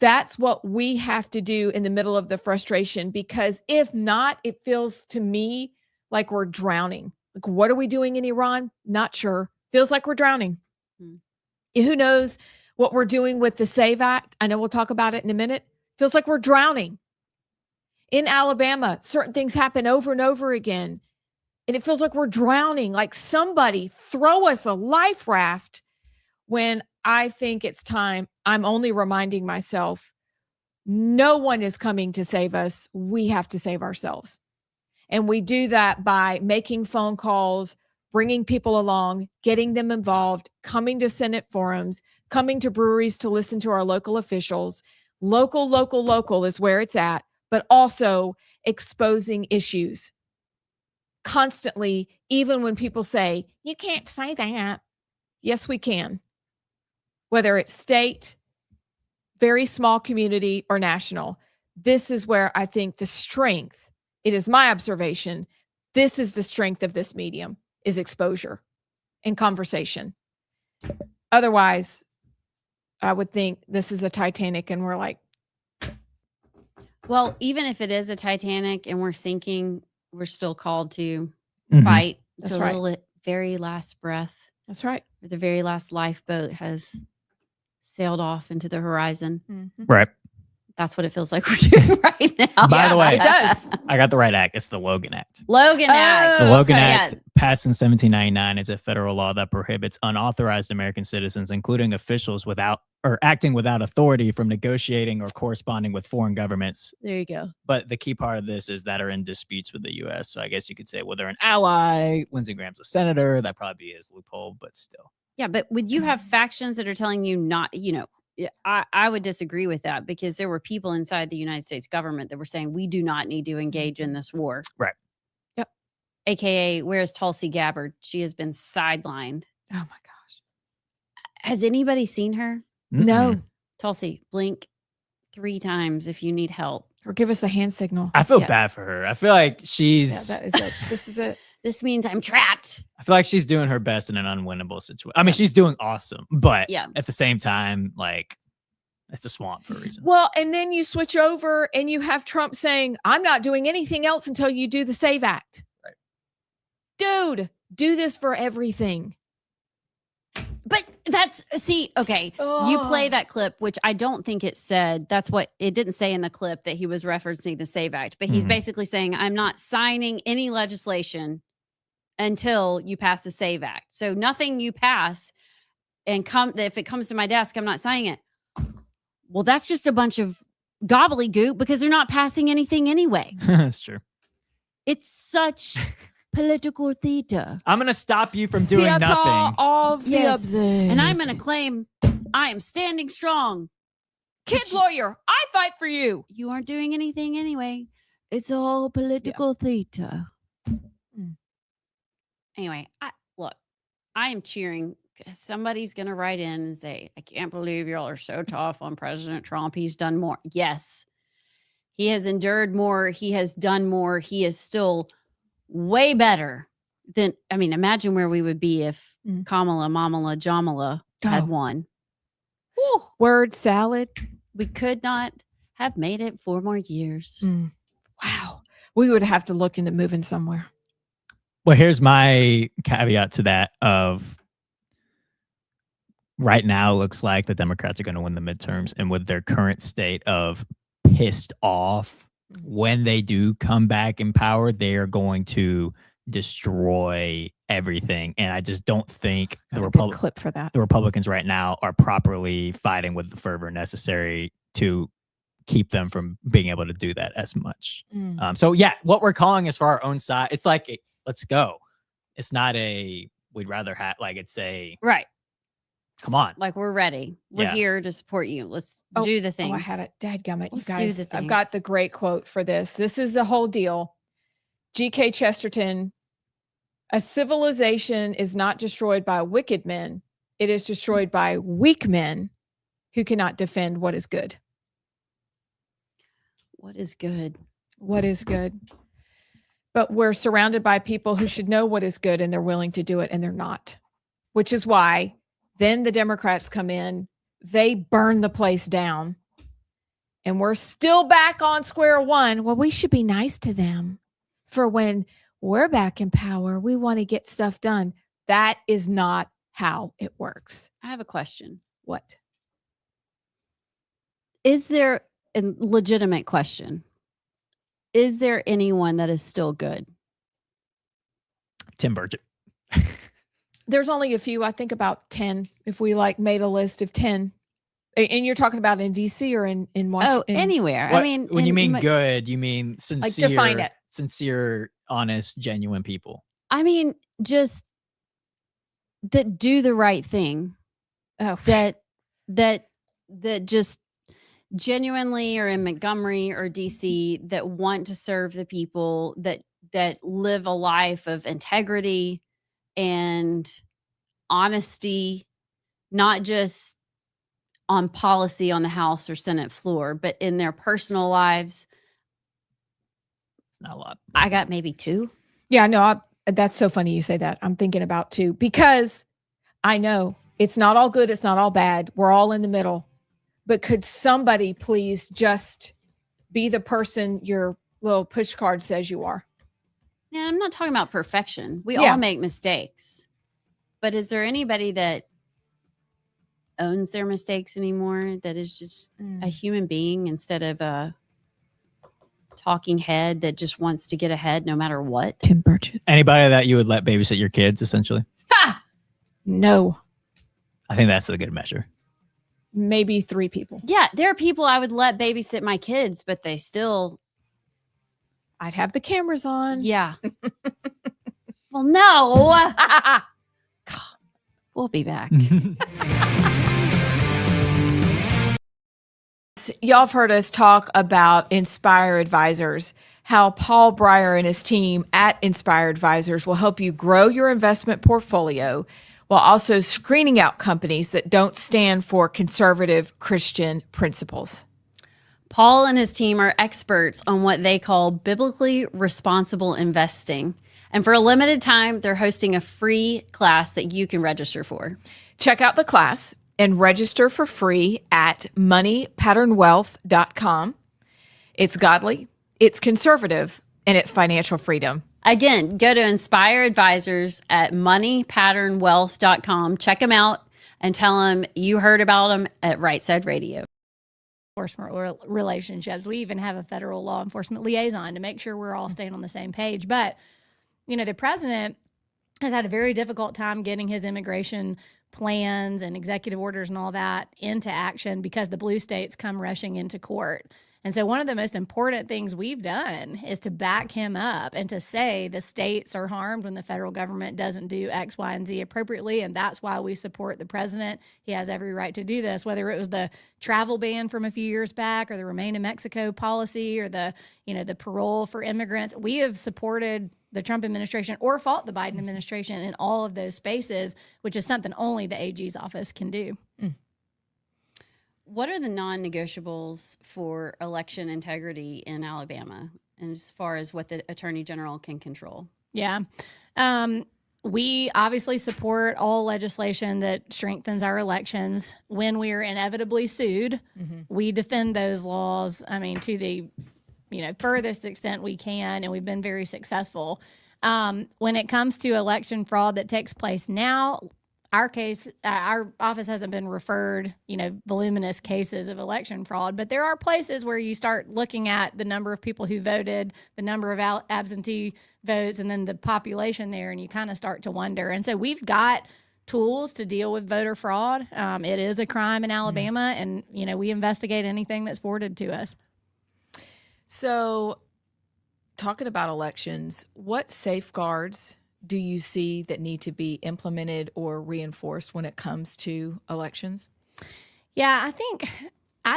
That's what we have to do in the middle of the frustration, because if not, it feels to me like we're drowning. Like, what are we doing in Iran? Not sure. Feels like we're drowning. Who knows what we're doing with the SAVE Act? I know we'll talk about it in a minute. Feels like we're drowning. In Alabama, certain things happen over and over again, and it feels like we're drowning. Like, somebody throw us a life raft. When I think it's time, I'm only reminding myself, no one is coming to save us. We have to save ourselves. And we do that by making phone calls, bringing people along, getting them involved, coming to Senate forums, coming to breweries to listen to our local officials. Local is where it's at, but also exposing issues constantly, even when people say, you can't say that. Yes, we can. Whether it's state, very small community, or national. This is where I think the strength, it is my observation, this is the strength of this medium, is exposure and conversation. Otherwise, I would think this is a Titanic and we're like. Well, even if it is a Titanic and we're sinking, we're still called to Mhm. fight That's to right. the very last breath. That's right. Or the very last lifeboat has sailed off into the horizon. Right. That's what it feels like we're doing right now. By the way, It does. I got the right act. It's the Logan Act. Logan Act. The Logan Okay. Act, Yeah. passed in 1799, is a federal law that prohibits unauthorized American citizens, including officials without or acting without authority, from negotiating or corresponding with foreign governments. There you go. But the key part of this is that are in disputes with the U.S. So I guess you could say, well, they're an ally. Lindsey Graham's a senator. That probably be his loophole, but still. Yeah, but would you have factions that are telling you not, I would disagree with that, because there were people inside the United States government that were saying we do not need to engage in this war. Right. Yep. AKA where's Tulsi Gabbard? She has been sidelined. Oh my gosh. Has anybody seen her? No. Tulsi, blink 3 times if you need help. Or give us a hand signal. I feel Yeah. bad for her. I feel like she's. Yeah, that is it. This is it. This means I'm trapped. I feel like she's doing her best in an unwinnable situation. I mean, she's doing awesome, but Yeah. at the same time, like, it's a swamp for a reason. Well, and then you switch over and you have Trump saying, I'm not doing anything else until you do the SAVE Act. Right. Dude, do this for everything. But that's, see, okay. You play that clip, which I don't think it said. That's what it didn't say in the clip that he was referencing the SAVE Act. But he's basically saying, I'm not signing any legislation until you pass the SAVE Act. So nothing you pass and if it comes to my desk, I'm not signing it. Well, that's just a bunch of gobbledygook because they're not passing anything anyway. That's true. It's such political theater. I'm going to stop you from doing Theater nothing. of the Yes. absurd. And I'm going to claim I am standing strong. Kid lawyer, I fight for you. You aren't doing anything anyway. It's all political theater. Anyway, I am cheering. Somebody's going to write in and say, I can't believe y'all are so tough on President Trump. He's done more. Yes, he has endured more. He has done more. He is still way better than, I mean, imagine where we would be if Kamala, Mamala, Jamala had won. Whew. Word salad. We could not have made it 4 more years. Wow. We would have to look into moving somewhere. Well, here's my caveat to that of right now, it looks like the Democrats are going to win the midterms. And with their current state of pissed off, when they do come back in power, they are going to destroy everything. And I just don't think clip for that. The Republicans right now are properly fighting with the fervor necessary to keep them from being able to do that as much. So yeah, what we're calling is for our own side. It's like, let's go. It's not a, we'd rather have, like, it's a, Right. come on. Like, we're ready. We're here to support you. Let's do the things. Oh, I had it. Dadgummit, you Let's do guys. the I've got things. the great quote for this. This is the whole deal. G.K. Chesterton, a civilization is not destroyed by wicked men. It is destroyed by weak men who cannot defend what is good. What is good? What is good? But we're surrounded by people who should know what is good and they're willing to do it and they're not, which is why then the Democrats come in, they burn the place down, and we're still back on square one. Well, we should be nice to them for when we're back in power. We want to get stuff done. That is not how it works. I have a question. What? Is there a legitimate question? Is there anyone that is still good? Tim Burchett. There's only a few, I think about 10, if we like made a list of 10. And you're talking about in DC or in Washington? Oh, anywhere. What, I mean, when you mean my- good, you mean sincere, define it. sincere, honest, genuine people. I mean, just that do the right thing. Oh, That just genuinely are in Montgomery or DC that want to serve the people, that live a life of integrity and honesty, not just on policy on the House or Senate floor, but in their personal lives. It's not a lot. I got maybe 2. yeah, no, that's so funny you say that. I'm thinking about 2 because I know it's not all good. It's not all bad. We're all in the middle. But could somebody please just be the person your little push card says you are? Yeah, I'm not talking about perfection. We Yeah. all make mistakes. But is there anybody that owns their mistakes anymore, that is just a human being instead of a talking head that just wants to get ahead no matter what? Tim Burchett. Anybody that you would let babysit your kids, essentially. No, I think that's a good measure. maybe 3 people. Yeah, there are people I would let babysit my kids, but they still, I'd have the cameras on. yeah. Well, no. God, we'll be back. Y'all have heard us talk about Inspire Advisors, how Paul Breyer and his team at Inspired Advisors will help you grow your investment portfolio while also screening out companies that don't stand for conservative Christian principles. Paul and his team are experts on what they call biblically responsible investing. And for a limited time, they're hosting a free class that you can register for. Check out the class and register for free at moneypatternwealth.com. It's godly, it's conservative, and it's financial freedom. Again, go to Inspire Advisors at moneypatternwealth.com. Check them out and tell them you heard about them at Rightside Radio. Enforcement relationships. We even have a federal law enforcement liaison to make sure we're all staying on the same page. But, you know, the president has had a very difficult time getting his immigration plans and executive orders and all that into action because the blue states come rushing into court. And so one of the most important things we've done is to back him up and to say the states are harmed when the federal government doesn't do X, Y, and Z appropriately. And that's why we support the president. He has every right to do this, whether it was the travel ban from a few years back or the Remain in Mexico policy or the parole for immigrants. We have supported the Trump administration or fought the Biden administration in all of those spaces, which is something only the AG's office can do. What are the non-negotiables for election integrity in Alabama, and as far as what the Attorney General can control? Yeah. We obviously support all legislation that strengthens our elections. When we are inevitably sued, we defend those laws, to the furthest extent we can, and we've been very successful. When it comes to election fraud that takes place now, our office hasn't been referred, voluminous cases of election fraud, but there are places where you start looking at the number of people who voted, the number of absentee votes, and then the population there, and you kind of start to wonder. And so we've got tools to deal with voter fraud. It is a crime in Alabama, and, we investigate anything that's forwarded to us. So, talking about elections, what safeguards do you see that need to be implemented or reinforced when it comes to elections? Yeah, I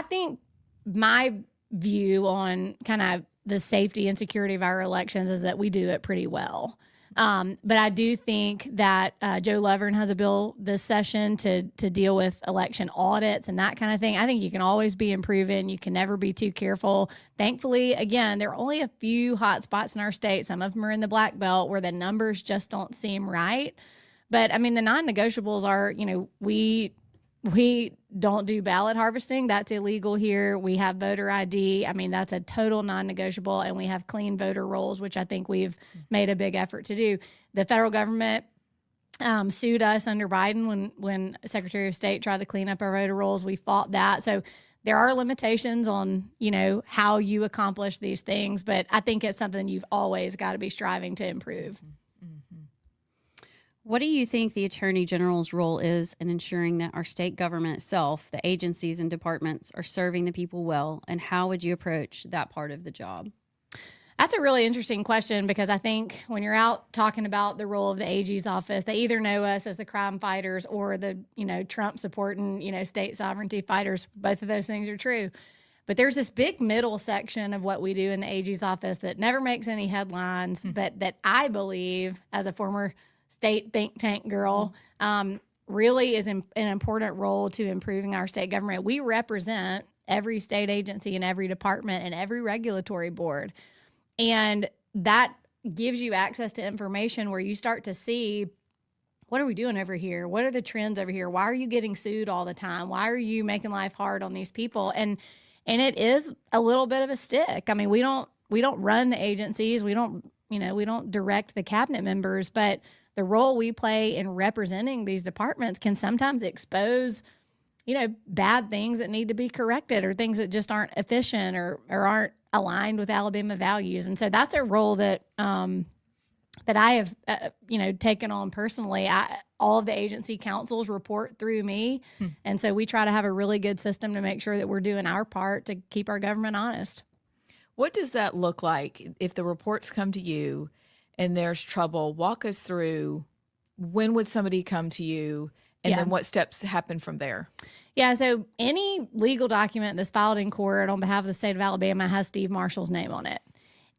think my view on kind of the safety and security of our elections is that we do it pretty well. But I do think that Joe Lovern has a bill this session to deal with election audits and that kind of thing. I think you can always be improving. You can never be too careful. Thankfully, again, there are only a few hot spots in our state. Some of them are in the Black Belt where the numbers just don't seem right. But, the non-negotiables are, we don't do ballot harvesting. That's illegal here. We have voter ID. That's a total non-negotiable. And we have clean voter rolls, which I think we've made a big effort to do. The federal government sued us under Biden when Secretary of State tried to clean up our voter rolls. We fought that. So there are limitations on, how you accomplish these things. But I think it's something you've always got to be striving to improve. What do you think the Attorney General's role is in ensuring that our state government itself, the agencies and departments, are serving the people well? And how would you approach that part of the job? That's a really interesting question because I think when you're out talking about the role of the AG's office, they either know us as the crime fighters or the, Trump supporting, state sovereignty fighters. Both of those things are true. But there's this big middle section of what we do in the AG's office that never makes any headlines, but that I believe, as a former state think tank girl, really is an important role to improving our state government. We represent every state agency and every department and every regulatory board. And that gives you access to information where you start to see, what are we doing over here? What are the trends over here? Why are you getting sued all the time? Why are you making life hard on these people? And it is a little bit of a stick. We don't run the agencies. We don't direct the cabinet members, but the role we play in representing these departments can sometimes expose, bad things that need to be corrected or things that just aren't efficient or aren't aligned with Alabama values. And so that's a role that I have, taken on personally. All of the agency councils report through me. And so we try to have a really good system to make sure that we're doing our part to keep our government honest. What does that look like if the reports come to you and there's trouble? Walk us through, when would somebody come to you, and then what steps happen from there? Yeah, so any legal document that's filed in court on behalf of the state of Alabama has Steve Marshall's name on it.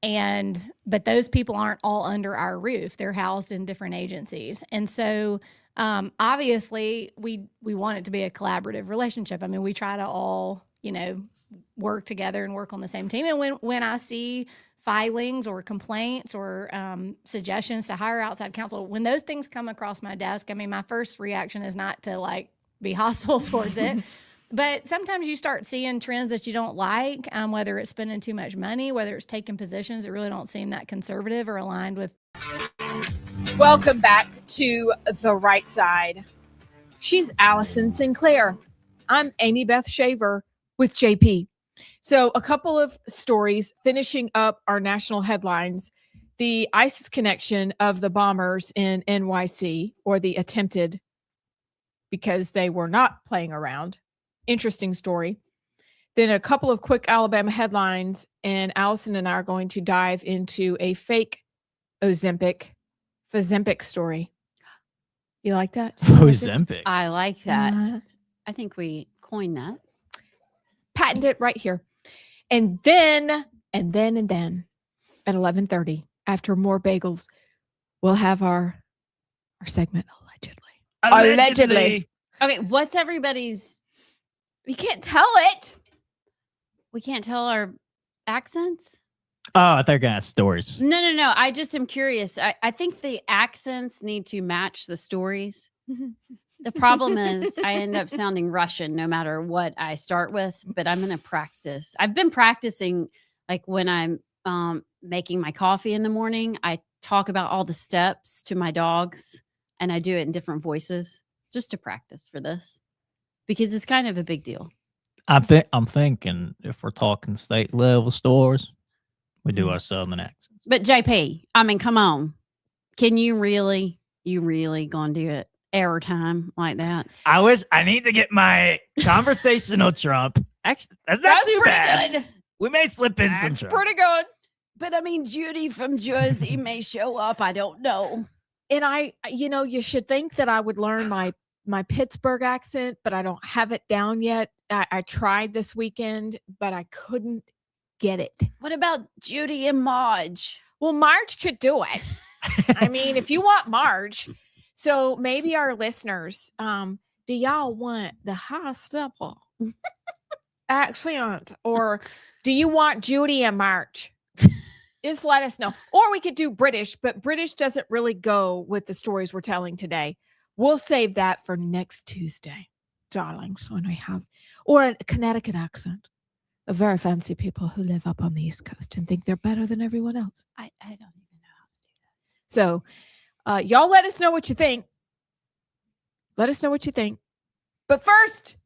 But those people aren't all under our roof. They're housed in different agencies. And so obviously we want it to be a collaborative relationship. I mean, we try to all, work together and work on the same team. And when I see filings or complaints or suggestions to hire outside counsel, when those things come across my desk, I mean, my first reaction is not to be hostile towards it. But sometimes you start seeing trends that you don't like, whether it's spending too much money, whether it's taking positions that really don't seem that conservative or aligned with. Welcome back to The Right Side. She's Allison Sinclair. I'm Amy Beth Shaver with JP. So a couple of stories finishing up our national headlines. The ISIS connection of the bombers in NYC, or the attempted, because they were not playing around. Interesting story. Then a couple of quick Alabama headlines, and Allison and I are going to dive into a fake Fozempic story. You like that? Fozempic. I like that. I think we coined that. Patent it right here. And then at 11:30, after more bagels, we'll have our segment allegedly. Okay, what's everybody's? You can't tell it. We can't tell our accents? Oh, I thought you were going to ask stories. No. I just am curious. I think the accents need to match the stories. The problem is I end up sounding Russian no matter what I start with, but I'm going to practice. I've been practicing, like when I'm making my coffee in the morning, I talk about all the steps to my dogs, and I do it in different voices just to practice for this because it's kind of a big deal. I'm thinking if we're talking state level stores, we do our southern accents. But JP, I mean, come on. Can you really gonna do it airtime like that? I need to get my conversational Trump. Actually, that's not too bad. Good. We may slip in some Trump. Pretty good. But I mean, Judy from Jersey may show up. I don't know. And you should think that I would learn my Pittsburgh accent, but I don't have it down yet. I tried this weekend, but I couldn't get it. What about Judy and Marge? Well, Marge could do it. I mean, if you want Marge. So maybe our listeners, do y'all want the high stepper accent, or do you want Judy and Marge? Just let us know. Or we could do British, but British doesn't really go with the stories we're telling today. We'll save that for next Tuesday, darlings, when we have, or a Connecticut accent. A very fancy people who live up on the East Coast and think they're better than everyone else. I don't even know how to do that. So y'all let us know what you think. Let us know what you think. But first,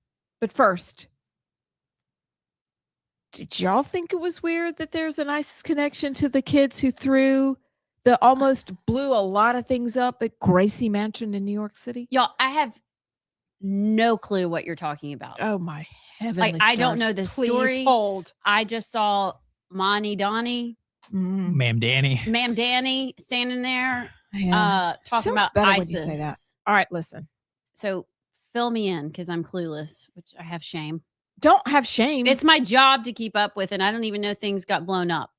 did y'all think it was weird that there's an ISIS connection to the kids who almost blew a lot of things up at Gracie Mansion in New York City? Y'all, I have no clue what you're talking about. Oh my heavenly I don't know the story. Hold. I just saw Monty Donnie, Ma'am Danny standing there talking Sounds about better ISIS. when you say that. All right, listen. So fill me in because I'm clueless, which I have shame. Don't have shame. It's my job to keep up with, and I don't even know things got blown up.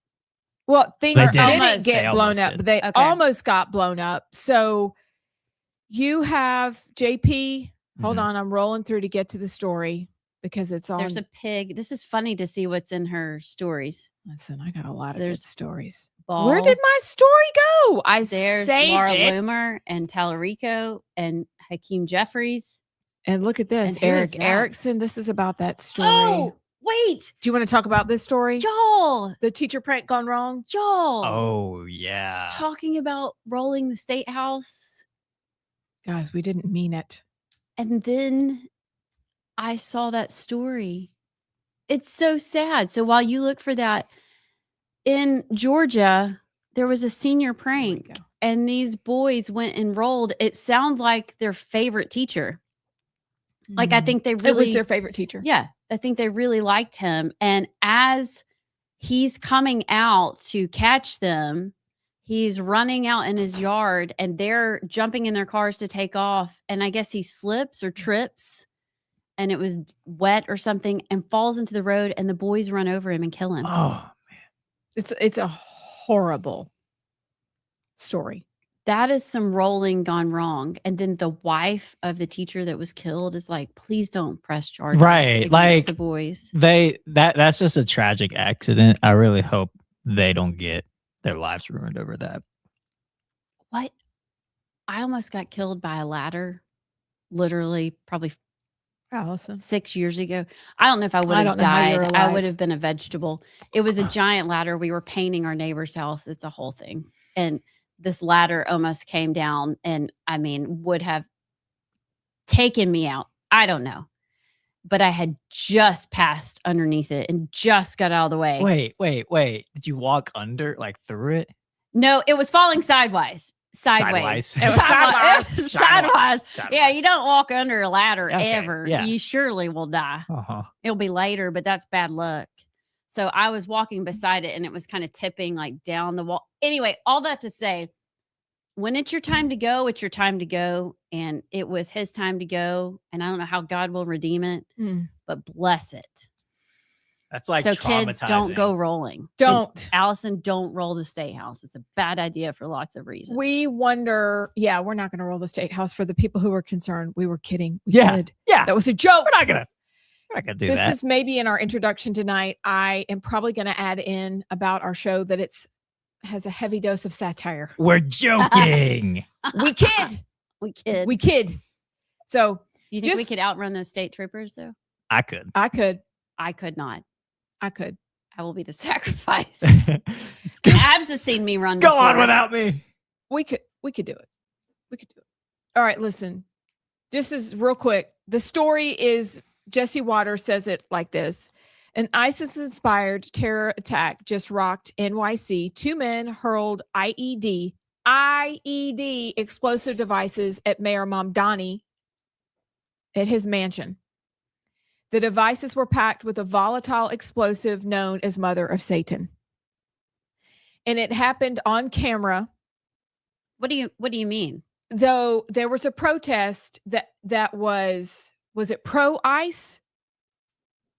Well, things didn't Almost. get blown up, but they almost got blown up. So you have JP. Hold on, I'm rolling through to get to the story because it's on. There's a pig. This is funny to see what's in her stories. Listen, I got a lot of good stories. Ball. Where did my story go? There's saved Laura it. Loomer and Tallarico and Hakeem Jeffries. And look at this, And who is Eric that? Erickson. This is about that story. Oh, wait. Do you want to talk about this story? Y'all. The teacher prank gone wrong? Y'all. Oh, yeah. Talking about rolling the state house. Guys, we didn't mean it. And then I saw that story. It's so sad. So while you look for that, in Georgia, there was a senior prank, and these boys went and rolled. It sounded like their favorite teacher. Like, I think they really... It was their favorite teacher. Yeah. I think they really liked him. And as he's coming out to catch them, he's running out in his yard and they're jumping in their cars to take off. And I guess he slips or trips and it was wet or something and falls into the road and the boys run over him and kill him. Oh, man. It's a horrible story. That is some rolling gone wrong. And then the wife of the teacher that was killed is like, please don't press charges Right, against like, the boys. That's just a tragic accident. I really hope they don't get their lives ruined over that. What? I almost got killed by a ladder, literally probably Allison. 6 years ago. I don't know if I would I have don't know how you're died. I alive. would have been a vegetable. It was a giant ladder. We were painting our neighbor's house. It's a whole thing. And this ladder almost came down and I mean, would have taken me out. I don't know. But I had just passed underneath it and just got out of the way. Wait. Did you walk under, like through it? No, it was falling sideways. Sideways. It was sideways. Sideways. Sideways. Yeah, you don't walk under a ladder Okay, ever. yeah. You surely will die. Uh-huh. It'll be later, but that's bad luck. So I was walking beside it and it was kind of tipping like down the wall. Anyway, all that to say, when it's your time to go, it's your time to go. And it was his time to go. And I don't know how God will redeem it, but bless it. That's like so kids don't traumatizing. go rolling. Don't. Allison, don't roll the state house. It's a bad idea for lots of reasons. We wonder, we're not going to roll the state house for the people who were concerned. We were kidding. We Yeah. did. Yeah. That was a joke. We're not gonna do This that. is maybe in our introduction tonight. I am probably going to add in about our show that has a heavy dose of satire. We're joking. We kid. We kid. We kid. So You think we just- could outrun those state troopers though? I could. I could. I could not. I could. I will be the sacrifice. Go Abs has seen me run. on before. without me. We could do it. We could do it. All right, listen. This is real quick. The story is Jesse Waters says it like this. An ISIS-inspired terror attack just rocked NYC. 2 men hurled IED explosive devices at Mayor Mamdani at his mansion. The devices were packed with a volatile explosive known as Mother of Satan. And it happened on camera. What do you mean? Though there was a protest that was it pro-ICE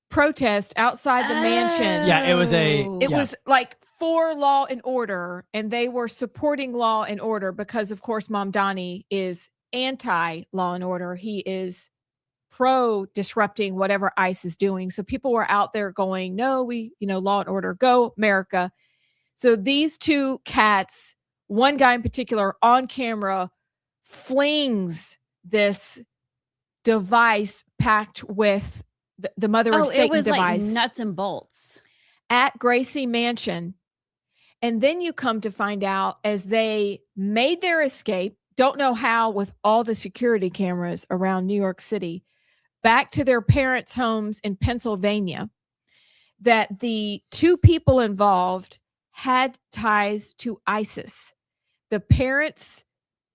protest outside the mansion. Yeah, it was It was like for law and order, and they were supporting law and order because, of course, Mamdani is anti-law and order. He is pro disrupting whatever ICE is doing. So people were out there going, no, law and order, go America. So these 2 cats, one guy in particular on camera flings this device packed with the Mother of Satan it was device like nuts and bolts at Gracie Mansion. And then you come to find out as they made their escape, don't know how with all the security cameras around New York City, back to their parents' homes in Pennsylvania, that the 2 people involved had ties to ISIS. The parents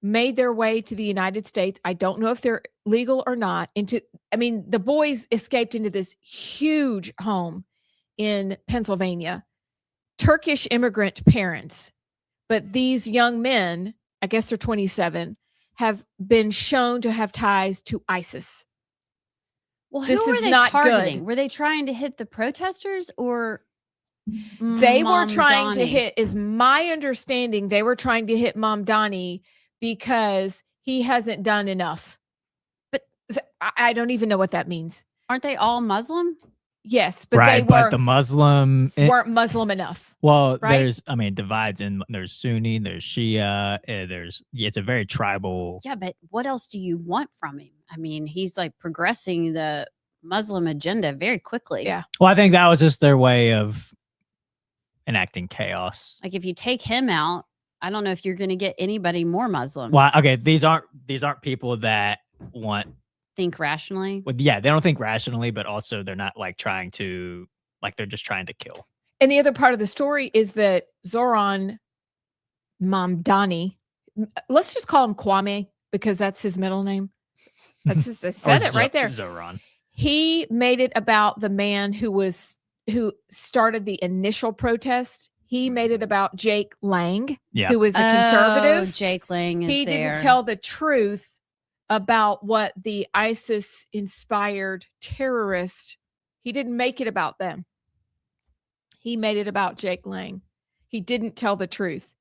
made their way to the United States. I don't know if they're legal or not. The boys escaped into this huge home in Pennsylvania. Turkish immigrant parents. But these young men, I guess they're 27, have been shown to have ties to ISIS. Well, This who is were they not targeting? good. Were they trying to hit the protesters or They were trying to Mamdani? hit, is my understanding, they were trying to hit Mamdani because he hasn't done enough. But I don't even know what that means. Aren't they all Muslim? Yes, but right, they but the Muslim weren't Muslim enough. well, right? there's divides in there's Sunni, there's Shia, it's a very tribal. Yeah, but what else do you want from him? I mean, he's like progressing the Muslim agenda very quickly. Yeah. Well, I think that was just their way of enacting chaos. Like if you take him out, I don't know if you're going to get anybody more Muslim. Well, okay, these aren't people that want. Think rationally. Well, yeah, they don't think rationally, but also they're not like trying to they're just trying to kill. And the other part of the story is that Zoran Mamdani, let's just call him Kwame because that's his middle name. That's just, I said it right there. Zoran. He made it about the man who started the initial protest. He made it about Jake Lang, who was a conservative. Jake Lang is He there. didn't tell the truth about what the ISIS-inspired terrorist, he didn't make it about them. He made it about Jake Lang. He didn't tell the truth.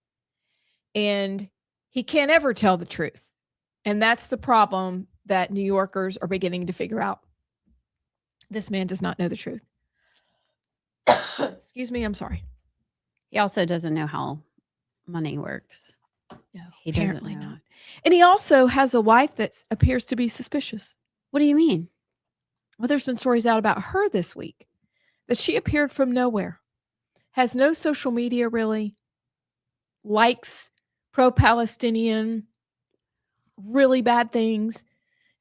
And he can't ever tell the truth. And that's the problem that New Yorkers are beginning to figure out. This man does not know the truth. Excuse me, I'm sorry. He also doesn't know how money works. No, He doesn't apparently know. not. And he also has a wife that appears to be suspicious. What do you mean? Well, there's been stories out about her this week that she appeared from nowhere, has no social media really, likes pro-Palestinian, really bad things.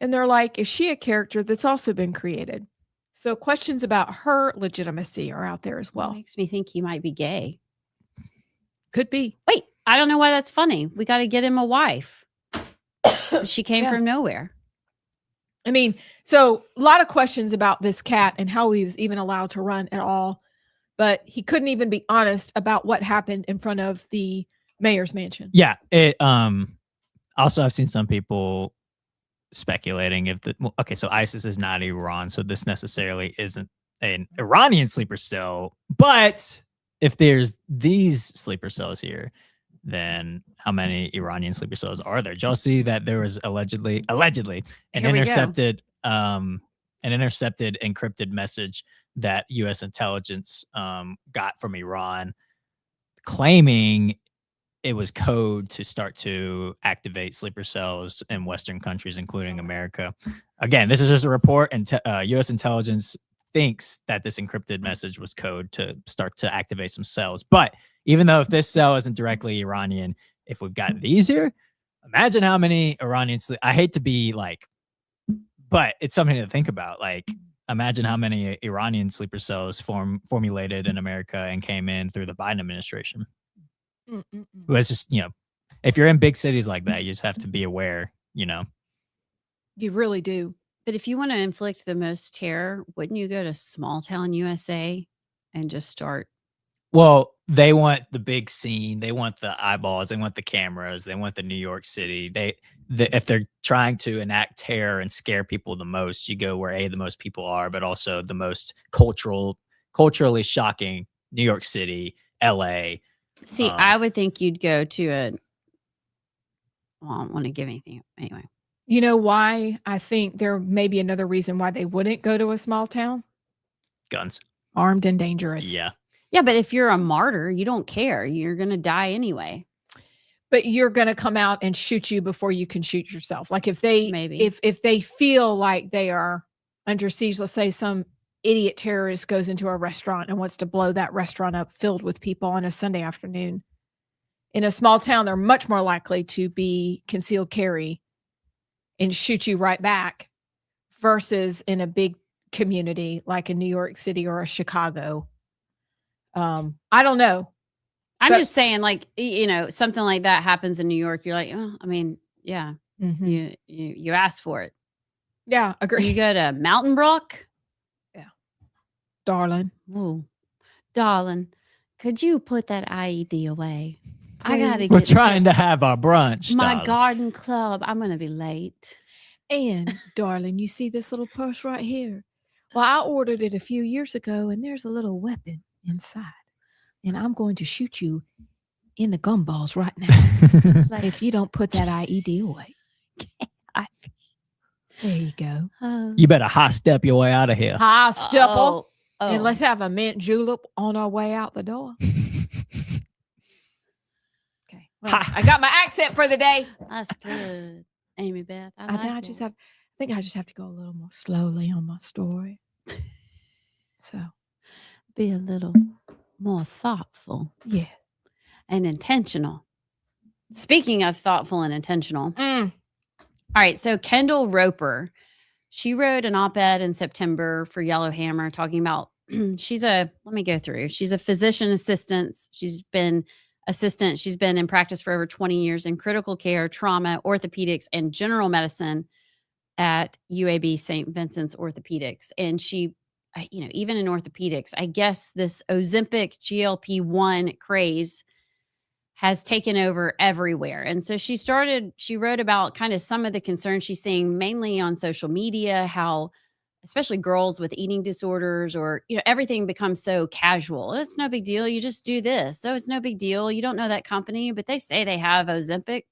And they're like, is she a character that's also been created? So questions about her legitimacy are out there as well. Makes me think he might be gay. Could be. Wait, I don't know why that's funny. We got to get him a wife. She came Yeah. from nowhere. I mean, so a lot of questions about this cat and how he was even allowed to run at all. But he couldn't even be honest about what happened in front of the mayor's mansion. Yeah. It also I've seen some people speculating if so ISIS is not Iran, so this necessarily isn't an Iranian sleeper cell. But if there's these sleeper cells here, then how many Iranian sleeper cells are there? Did y'all see that there was allegedly an intercepted encrypted message that U.S. intelligence got from Iran, claiming it was code to start to activate sleeper cells in Western countries, including America. Again, this is just a report, and U.S. intelligence thinks that this encrypted message was code to start to activate some cells. But even though if this cell isn't directly Iranian, if we've got these here, imagine how many Iranians. I hate to be like, but it's something to think about. Like, imagine how many Iranian sleeper cells formulated in America and came in through the Biden administration. It's just, if you're in big cities like that, you just have to be aware, You really do. But if you want to inflict the most terror, wouldn't you go to small town USA and just start? Well, they want the big scene. They want the eyeballs. They want the cameras. They want the New York City. If they're trying to enact terror and scare people the most, you go where the most people are, but also the most culturally shocking New York City, LA. See, I would think you'd go to I don't want to give anything anyway. You know why I think there may be another reason why they wouldn't go to a small town? Guns. Armed and dangerous. Yeah. Yeah, but if you're a martyr, you don't care. You're going to die anyway. But you're going to come out and shoot you before you can shoot yourself. Like if they Maybe. if they feel like they are under siege, let's say some idiot terrorist goes into a restaurant and wants to blow that restaurant up filled with people on a Sunday afternoon. In a small town, they're much more likely to be concealed carry and shoot you right back versus in a big community like in New York City or a Chicago. I don't know. I'm just saying, like, something like that happens in New York. You're like, oh, I mean, yeah, you asked for it. Yeah, agree. You go to Mountain Brook. Darling. Ooh, darling, could you put that IED away? Please. I gotta. We're trying to have our brunch. My darling. garden club. I'm gonna be late. And darling, you see this little purse right here? Well, I ordered it a few years ago, and there's a little weapon inside, and I'm going to shoot you in the gumballs right now if you don't put that IED away. There you go. You better high step your way out of here. High stepple. Oh. And let's have a mint julep on our way out the door. Okay. Well, I got my accent for the day. That's good, Amy Beth. I think I just have to go a little more slowly on my story. So be a little more thoughtful. Yeah. And intentional. Speaking of thoughtful and intentional. All right. So Kendall Roper, she wrote an op-ed in September for Yellowhammer talking about she's a physician assistant. She's been in practice for over 20 years in critical care, trauma, orthopedics, and general medicine at UAB St. Vincent's Orthopedics. And she, even in orthopedics, I guess this Ozempic GLP-1 craze has taken over everywhere. And so she wrote about kind of some of the concerns she's seeing mainly on social media, how especially girls with eating disorders, or, everything becomes so casual. It's no big deal. You just do this. So it's no big deal. You don't know that company, but they say they have Ozempic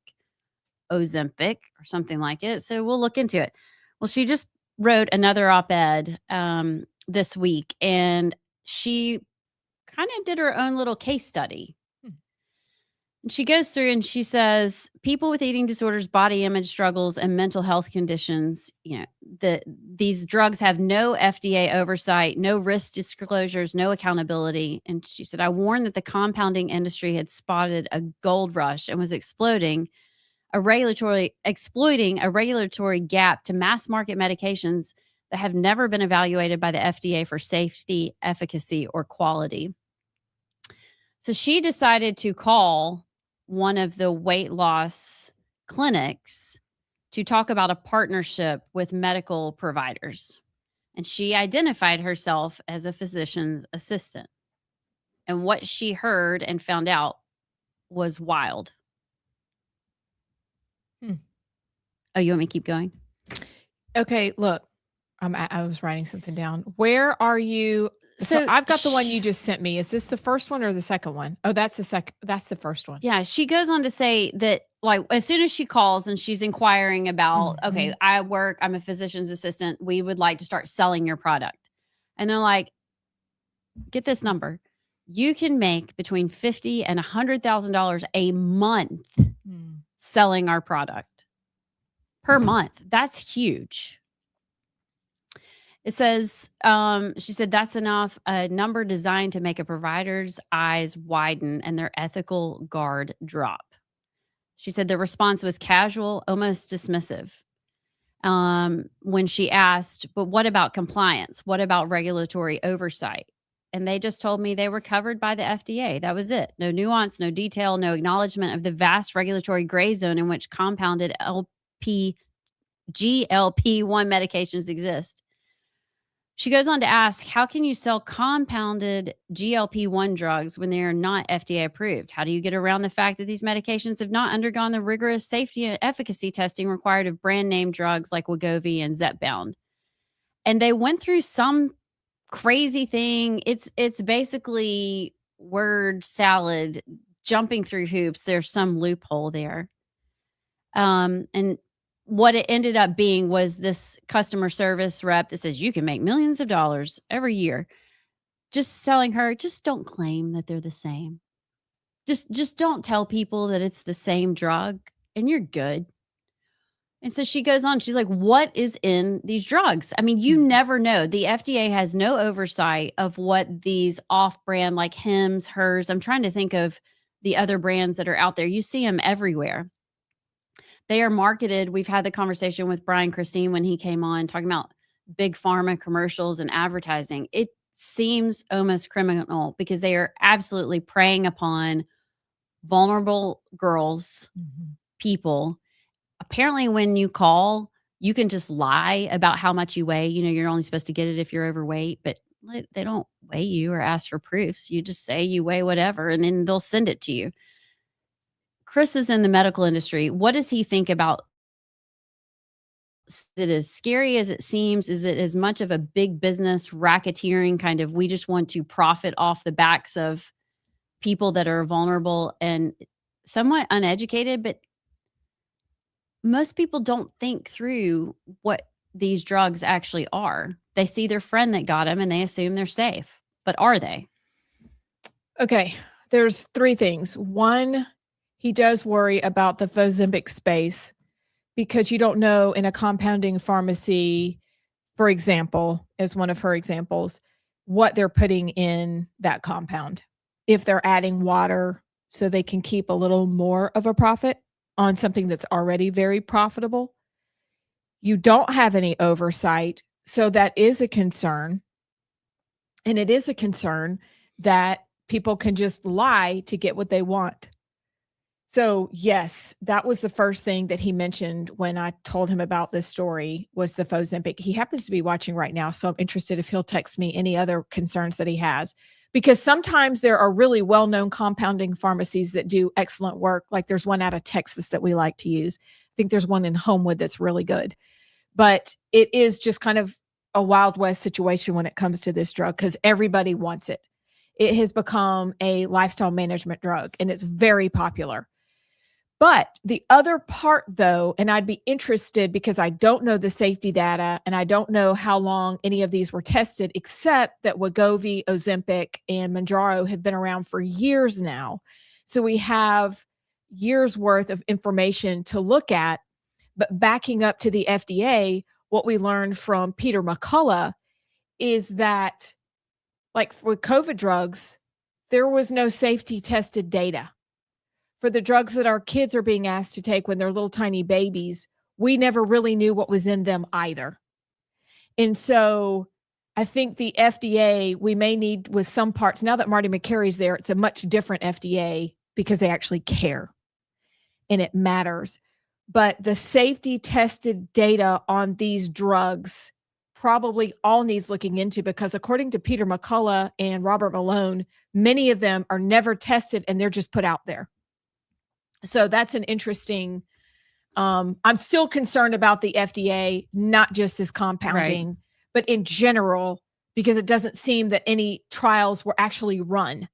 or something like it. So we'll look into it. Well, she just wrote another op-ed this week, and she kind of did her own little case study. And she goes through and she says, people with eating disorders, body image struggles, and mental health conditions, these drugs have no FDA oversight, no risk disclosures, no accountability. And she said, I warned that the compounding industry had spotted a gold rush and was exploiting a regulatory gap to mass market medications that have never been evaluated by the FDA for safety, efficacy, or quality. So she decided to call one of the weight loss clinics to talk about a partnership with medical providers. And she identified herself as a physician's assistant. And what she heard and found out was wild. Oh, you want me to keep going? Okay, look, I was writing something down. Where are you? So I've got the one you just sent me. Is this the first one or the second one? Oh, that's the first one. Yeah, she goes on to say that, like, as soon as she calls and she's inquiring about, okay, I'm a physician's assistant. We would like to start selling your product. And they're like, get this number. You can make between $50,000 and $100,000 a month selling our product per month. That's huge. It says, she said, that's enough, a number designed to make a provider's eyes widen and their ethical guard drop. She said the response was casual, almost dismissive. When she asked, but what about compliance? What about regulatory oversight? And they just told me they were covered by the FDA. That was it. No nuance, no detail, no acknowledgement of the vast regulatory gray zone in which compounded GLP-1 medications exist. She goes on to ask, how can you sell compounded GLP-1 drugs when they are not FDA approved? How do you get around the fact that these medications have not undergone the rigorous safety and efficacy testing required of brand name drugs like Wegovy and Zepbound? And they went through some crazy thing. It's basically word salad, jumping through hoops. There's some loophole there. And what it ended up being was this customer service rep that says you can make millions of dollars every year. Just telling her, just don't claim that they're the same. Just don't tell people that it's the same drug and you're good. And so she goes on, she's like, what is in these drugs? I mean, you never know. The FDA has no oversight of what these off-brand, like Hims, Hers. I'm trying to think of the other brands that are out there. You see them everywhere. They are marketed. We've had the conversation with Brian Christine when he came on talking about big pharma commercials and advertising. It seems almost criminal because they are absolutely preying upon vulnerable girls, people. Apparently, when you call, you can just lie about how much you weigh. You're only supposed to get it if you're overweight, but they don't weigh you or ask for proofs. You just say you weigh whatever, and then they'll send it to you. Chris is in the medical industry. What does he think about? Is it as scary as it seems? Is it as much of a big business racketeering kind of, we just want to profit off the backs of people that are vulnerable and somewhat uneducated, but most people don't think through what these drugs actually are. They see their friend that got them and they assume they're safe, but are they? Okay. There's three things. One, he does worry about the Ozempic space because you don't know in a compounding pharmacy, for example, as one of her examples, what they're putting in that compound. If they're adding water so they can keep a little more of a profit on something that's already very profitable. You don't have any oversight. So that is a concern. And it is a concern that people can just lie to get what they want. So yes, that was the first thing that he mentioned when I told him about this story was the Ozempic. He happens to be watching right now, so I'm interested if he'll text me any other concerns that he has. Because sometimes there are really well-known compounding pharmacies that do excellent work. Like there's one out of Texas that we like to use. I think there's one in Homewood that's really good. But it is just kind of a Wild West situation when it comes to this drug because everybody wants it. It has become a lifestyle management drug and it's very popular. But the other part, though, and I'd be interested because I don't know the safety data and I don't know how long any of these were tested, except that Wegovy, Ozempic, and Mounjaro have been around for years now. So we have years worth of information to look at. But backing up to the FDA, what we learned from Peter McCullough is that, like for COVID drugs, there was no safety tested data. For the drugs that our kids are being asked to take when they're little tiny babies, we never really knew what was in them either. And so I think the FDA, we may need with some parts, now that Marty McCary's there, it's a much different FDA because they actually care and it matters. But the safety tested data on these drugs probably all needs looking into because according to Peter McCullough and Robert Malone, many of them are never tested and they're just put out there. So that's an interesting, I'm still concerned about the FDA, not just as compounding, Right. but in general, because it doesn't seem that any trials were actually run.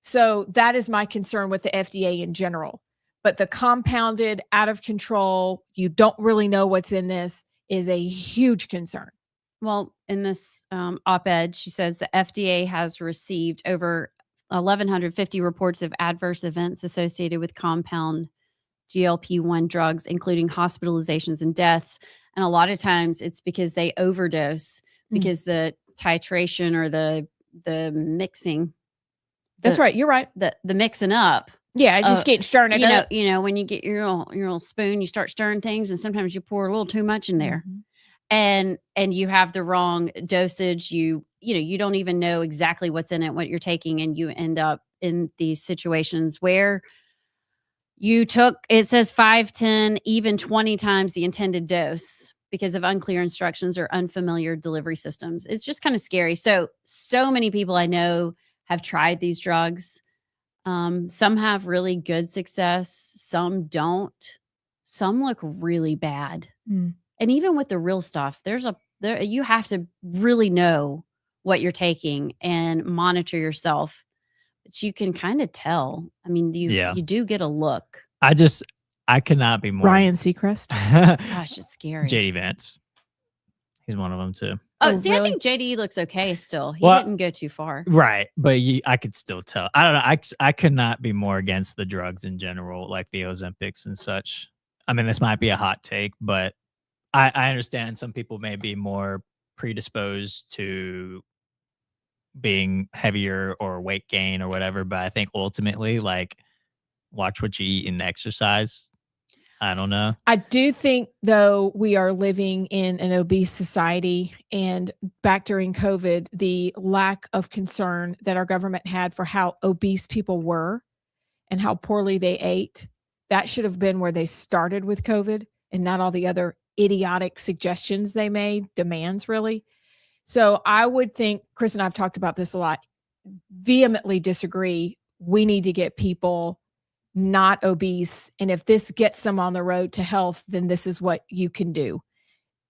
So that is my concern with the FDA in general. But the compounded, out of control, you don't really know what's in this is a huge concern. Well, in this op-ed, she says the FDA has received over 1,150 reports of adverse events associated with compound GLP-1 drugs, including hospitalizations and deaths. And a lot of times it's because they overdose because the titration or the mixing. That's right. You're right. The mixing up. Yeah, just getting stirring it up. You know, when you get your little spoon, you start stirring things, and sometimes you pour a little too much in there, and you have the wrong dosage. You don't even know exactly what's in it, what you're taking, and you end up in these situations where you took, it says 5, 10, even 20 times the intended dose because of unclear instructions or unfamiliar delivery systems. It's just kind of scary. So many people I know have tried these drugs. Some have really good success. Some don't. Some look really bad. And even with the real stuff, you have to really know what you're taking and monitor yourself. But you can kind of tell. I mean, you do get a look. I cannot be more. Ryan Seacrest. Gosh, it's scary. JD Vance. He's one of them too. Oh, see, really? I think JD looks okay still. He Well, didn't go too far. Right. But I could still tell. I don't know. I could not be more against the drugs in general, like the Ozempics and such. I mean, this might be a hot take, but I understand some people may be more predisposed to being heavier or weight gain or whatever. But I think ultimately, like, watch what you eat and exercise. I don't know. I do think, though, we are living in an obese society, and back during COVID, the lack of concern that our government had for how obese people were and how poorly they ate, that should have been where they started with COVID and not all the other idiotic suggestions they made, demands really. So I would think, Chris and I have talked about this a lot, vehemently disagree. We need to get people not obese. And if this gets them on the road to health, then this is what you can do.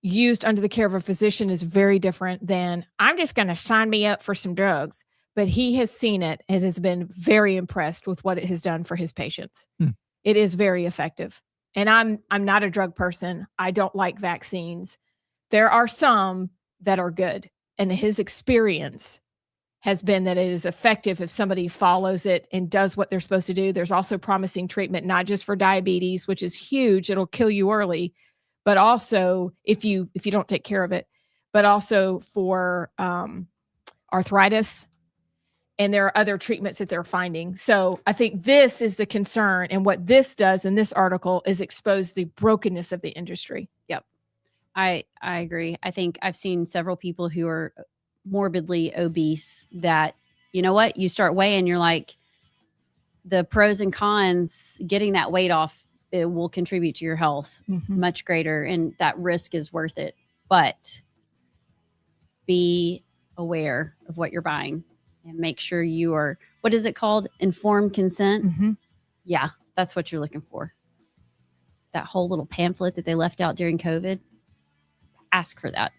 Used under the care of a physician is very different than I'm just going to sign me up for some drugs. But he has seen it and has been very impressed with what it has done for his patients. It is very effective. And I'm not a drug person. I don't like vaccines. There are some that are good. And his experience has been that it is effective if somebody follows it and does what they're supposed to do. There's also promising treatment, not just for diabetes, which is huge. It'll kill you early, but also if you don't take care of it, but also for arthritis. And there are other treatments that they're finding. So I think this is the concern. And what this does in this article is expose the brokenness of the industry. Yep. I agree. I think I've seen several people who are morbidly obese that, you know what, you start weighing, you're like, the pros and cons, getting that weight off, it will contribute to your health much greater. And that risk is worth it. But be aware of what you're buying and make sure you are, what is it called? Informed consent. Yeah, that's what you're looking for. That whole little pamphlet that they left out during COVID, ask for that.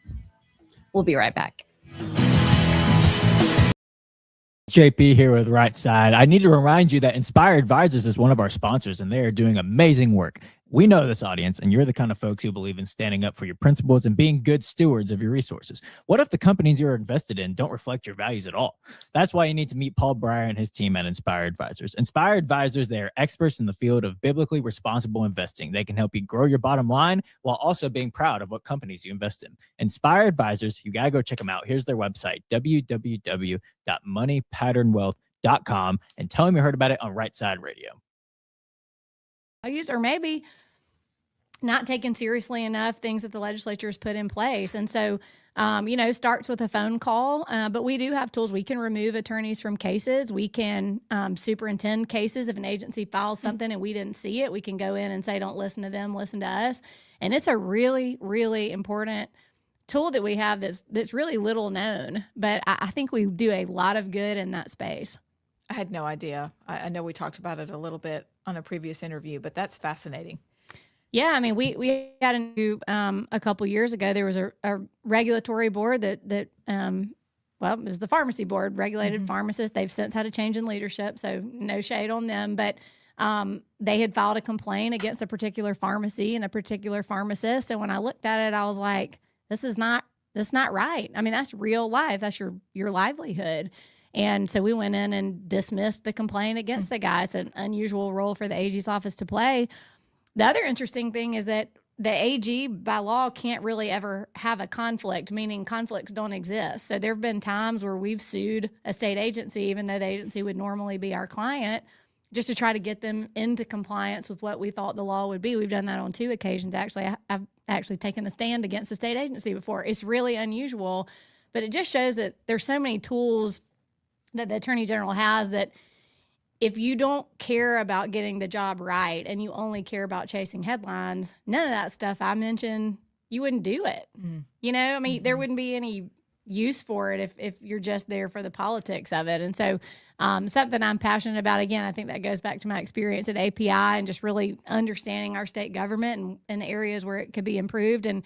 We'll be right back. JP here with Rightside. I need to remind you that Inspire Advisors is one of our sponsors, and they are doing amazing work. We know this audience, and you're the kind of folks who believe in standing up for your principles and being good stewards of your resources. What if the companies you're invested in don't reflect your values at all? That's why you need to meet Paul Breyer and his team at Inspire Advisors. Inspire Advisors, they are experts in the field of biblically responsible investing. They can help you grow your bottom line while also being proud of what companies you invest in. Inspire Advisors, you got to go check them out. Here's their website, www.moneypatternwealth.com, and tell them you heard about it on Rightside Radio. Or maybe not taken seriously enough things that the legislature has put in place. And so, starts with a phone call, but we do have tools. We can remove attorneys from cases. We can superintend cases. If an agency files something and we didn't see it, we can go in and say, don't listen to them, listen to us. And it's a really, really important tool that we have that's really little known, but I think we do a lot of good in that space. I had no idea. I know we talked about it a little bit on a previous interview, but that's fascinating. Yeah, I mean, we had a couple years ago. There was a regulatory board that it was the pharmacy board, regulated pharmacists. They've since had a change in leadership, so no shade on them. But they had filed a complaint against a particular pharmacy and a particular pharmacist. And when I looked at it, I was like, that's not right. I mean, that's real life. That's your livelihood. And so we went in and dismissed the complaint against the guy. It's an unusual role for the AG's office to play. The other interesting thing is that the AG by law can't really ever have a conflict, meaning conflicts don't exist. So there have been times where we've sued a state agency, even though the agency would normally be our client, just to try to get them into compliance with what we thought the law would be. We've done that on 2 occasions. Actually, I've actually taken a stand against a state agency before. It's really unusual, but it just shows that there's so many tools that the Attorney General has that if you don't care about getting the job right and you only care about chasing headlines, none of that stuff I mentioned, you wouldn't do it. I mean, there wouldn't be any use for it if you're just there for the politics of it. And so something I'm passionate about, again, I think that goes back to my experience at API and just really understanding our state government and the areas where it could be improved. And,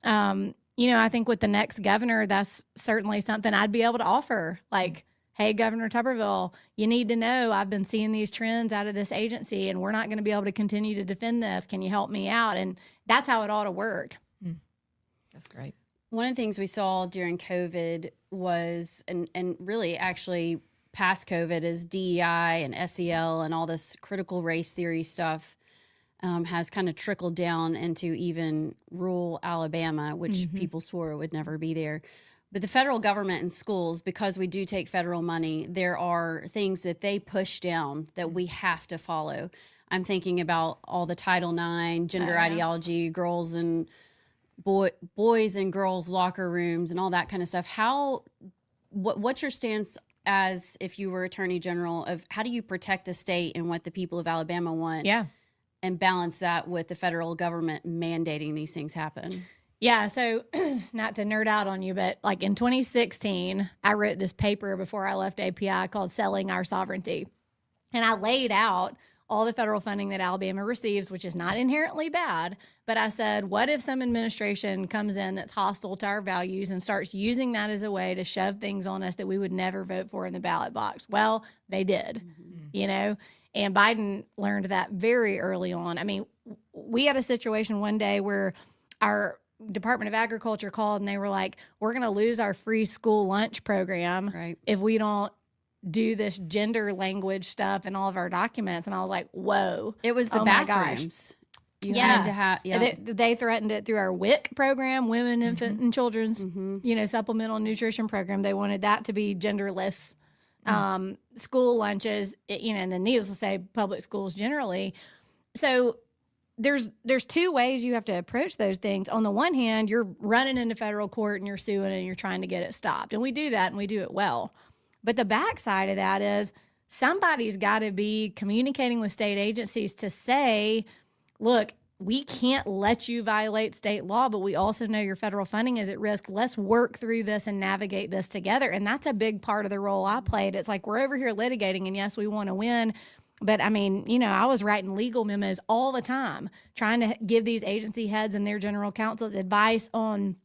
I think with the next governor, that's certainly something I'd be able to offer. Like, hey, Governor Tuberville, you need to know I've been seeing these trends out of this agency and we're not going to be able to continue to defend this. Can you help me out? And that's how it ought to work. That's great. One of the things we saw during COVID was, and really actually past COVID, is DEI and SEL and all this critical race theory stuff has kind of trickled down into even rural Alabama, which people swore would never be there. But the federal government and schools, because we do take federal money, there are things that they push down that we have to follow. I'm thinking about all the Title IX, gender ideology, girls and boys and girls locker rooms and all that kind of stuff. What's your stance as if you were Attorney General of how do you protect the state and what the people of Alabama want? Yeah. And balance that with the federal government mandating these things happen? Yeah, so not to nerd out on you, but like in 2016, I wrote this paper before I left API called Selling Our Sovereignty. And I laid out all the federal funding that Alabama receives, which is not inherently bad. But I said, what if some administration comes in that's hostile to our values and starts using that as a way to shove things on us that we would never vote for in the ballot box? Well, they did, and Biden learned that very early on. I mean, we had a situation one day where our Department of Agriculture called and they were like, we're going to lose our free school lunch program if we don't do this gender language stuff in all of our documents. And I was like, whoa. It was the bathrooms. You had to have, They threatened it through our WIC program, Women, Infant, and Children's, supplemental nutrition program. They wanted that to be genderless. School lunches, and then needless to say, public schools generally. So there's 2 ways you have to approach those things. On the one hand, you're running into federal court and you're suing and you're trying to get it stopped. And we do that and we do it well. But the backside of that is somebody's got to be communicating with state agencies to say, look, we can't let you violate state law, but we also know your federal funding is at risk. Let's work through this and navigate this together. And that's a big part of the role I played. It's like we're over here litigating, and yes, we want to win. But I mean, I was writing legal memos all the time, trying to give these agency heads and their general counsels advice on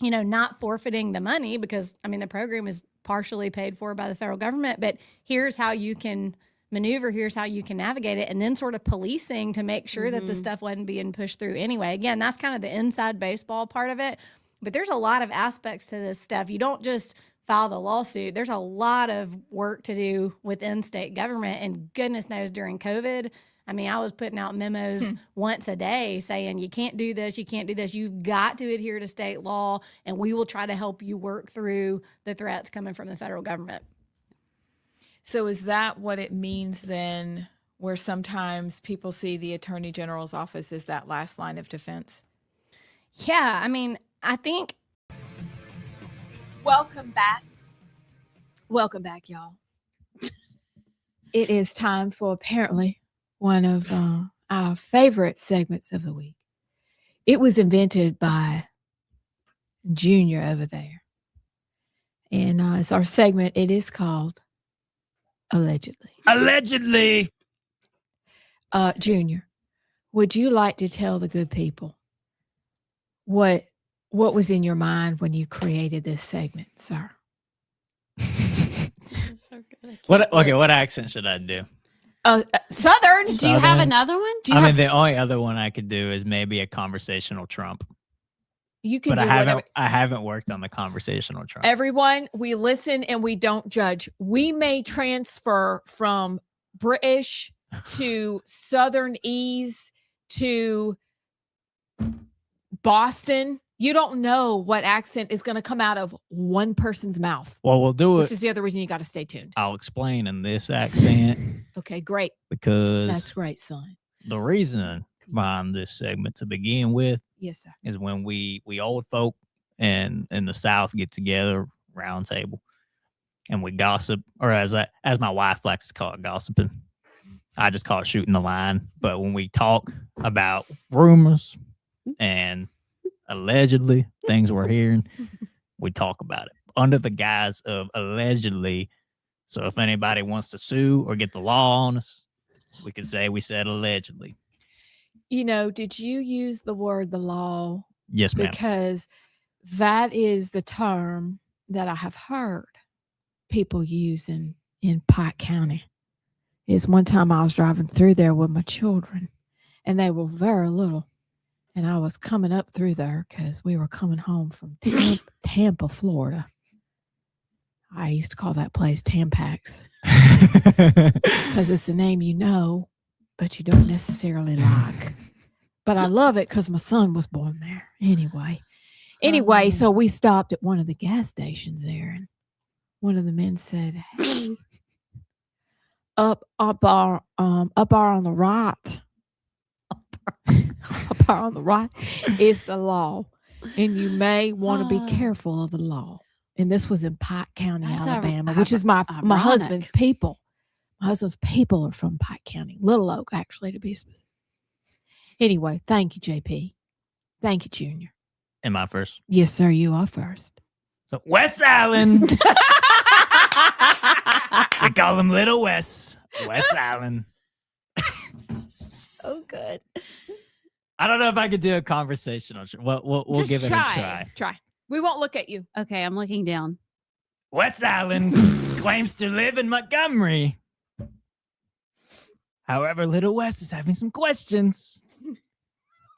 not forfeiting the money because, the program is partially paid for by the federal government, but here's how you can maneuver, here's how you can navigate it, and then sort of policing to make sure that the stuff wasn't being pushed through anyway. Again, that's kind of the inside baseball part of it, but there's a lot of aspects to this stuff. You don't just file the lawsuit. There's a lot of work to do within state government, and goodness knows during COVID, I was putting out memos once a day saying, you can't do this, you can't do this. You've got to adhere to state law, and we will try to help you work through the threats coming from the federal government. So is that what it means then, where sometimes people see the Attorney General's office as that last line of defense? Yeah, I think. Welcome back. Welcome back, y'all. It is time for apparently one of our favorite segments of the week. It was invented by Junior over there. And it's our segment. It is called Allegedly. Allegedly. Junior, would you like to tell the good people what was in your mind when you created this segment, sir? What accent should I do? Southern. Do you have another one? The only other one I could do is maybe a conversational Trump. You can but do I haven't worked on the conversational Trump. Everyone, we listen and we don't judge. We may transfer from British to Southern ease to Boston. You don't know what accent is going to come out of one person's mouth. Well, we'll do it. Which is the other reason you got to stay tuned. I'll explain in this accent. Okay, great. Because that's great, son. The reason behind this segment to begin with, yes, sir, is when we old folk and in the South get together, round table, and we gossip, or as my wife likes to call it, gossiping. I just call it shooting the line. But when we talk about rumors and allegedly things we're hearing, we talk about it under the guise of allegedly. So if anybody wants to sue or get the law on us, we could say we said allegedly. Did you use the word the law? Yes, ma'am. Because that is the term that I have heard people use in Pike County. Is one time I was driving through there with my children, and they were very little. And I was coming up through there because we were coming home from Tampa, Florida. I used to call that place Tampax because it's a name but you don't necessarily like. But I love it because my son was born there anyway. So we stopped at one of the gas stations there, and one of the men said, "Hey, up on the right." Up on the right is the law, and you may want to be careful of the law. And this was in Pike County, Alabama, which is my husband's people. My husband's people are from Pike County, Little Oak, actually, to be specific. Anyway, thank you, JP. Thank you, Junior. Am I first? Yes, sir. You are first. So West Island. We call him Little West. West Island. So good. I don't know if I could do a conversational. We'll give it a try. Try. We won't look at you. Okay, I'm looking down. West Island claims to live in Montgomery. However, Little West is having some questions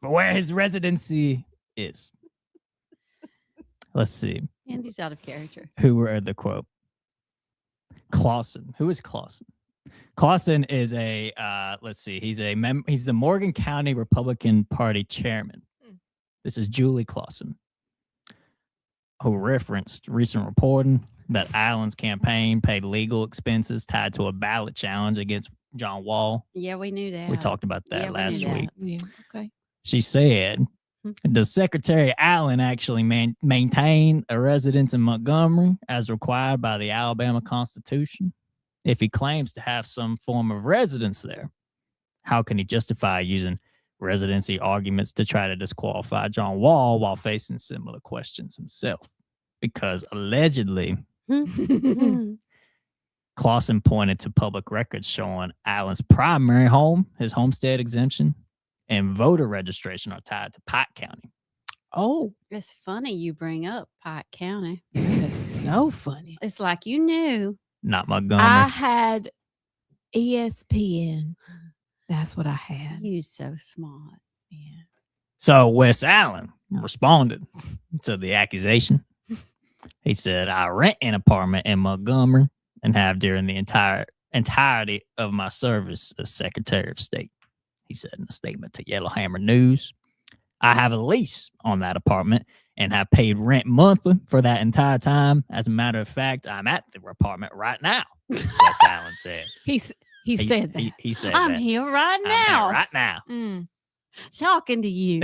for where his residency is. Let's see. Andy's out of character. Who were the quote? Clausen. Who is Clausen? Clausen is let's see. He's the Morgan County Republican Party chairman. This is Julie Clausen, who referenced recent reporting that Allen's campaign paid legal expenses tied to a ballot challenge against John Wall. Yeah, we knew that. We talked about that last week. Yeah, okay. She said, does Secretary Allen actually maintain a residence in Montgomery as required by the Alabama Constitution? If he claims to have some form of residence there, how can he justify using residency arguments to try to disqualify John Wall while facing similar questions himself? Because allegedly, Clausen pointed to public records showing Allen's primary home, his homestead exemption, and voter registration are tied to Pike County. Oh, It's funny you bring up Pike County. that's so funny. It's like you knew. Not Montgomery. I had ESPN. That's what I had. You so smart. Yeah. So Wes Allen responded to the accusation. He said, I rent an apartment in Montgomery and have during the entirety of my service as Secretary of State. He said in a statement to Yellowhammer News, I have a lease on that apartment and have paid rent monthly for that entire time. As a matter of fact, I'm at the apartment right now, Wes Allen said. He said that. He said I'm that. here right I'm here now. right now. Mm. Talking to you.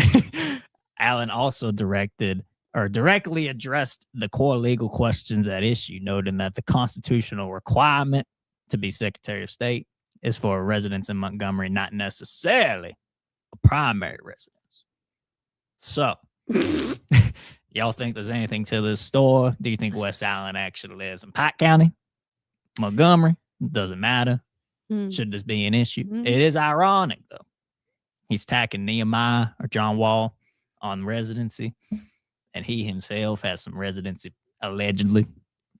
Allen also directly addressed the core legal questions at issue, noting that the constitutional requirement to be Secretary of State is for residents in Montgomery, not necessarily a primary residence. So, y'all think there's anything to this story? Do you think Wes Allen actually lives in Pike County, Montgomery? Doesn't matter. Should this be an issue? It is ironic, though. He's attacking Nehemiah or John Wall on residency, and he himself has some allegedly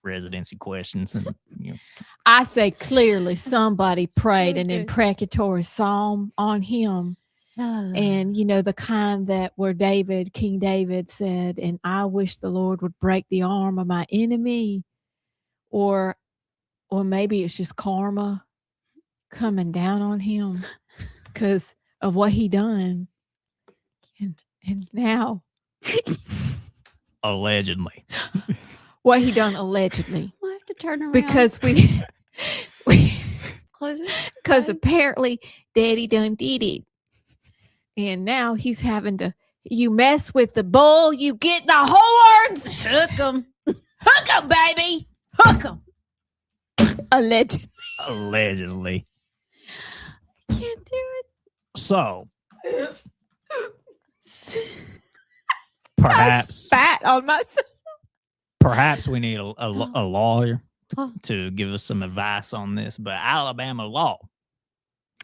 residency questions. And, I say clearly somebody prayed an imprecatory psalm on him. And, the kind that where King David said, and I wish the Lord would break the arm of my enemy. Or maybe it's just karma coming down on him because of what he done. And now. Allegedly. What he done allegedly. We'll have to turn around. Because Close it. because apparently Daddy done did it. And now he's having to, you mess with the bull, you get the horns. Hook 'em. Hook 'em, baby. Hook 'em. Allegedly. Allegedly. Can't do it. So, perhaps Spat on myself. Perhaps we need a lawyer to give us some advice on this. But Alabama law.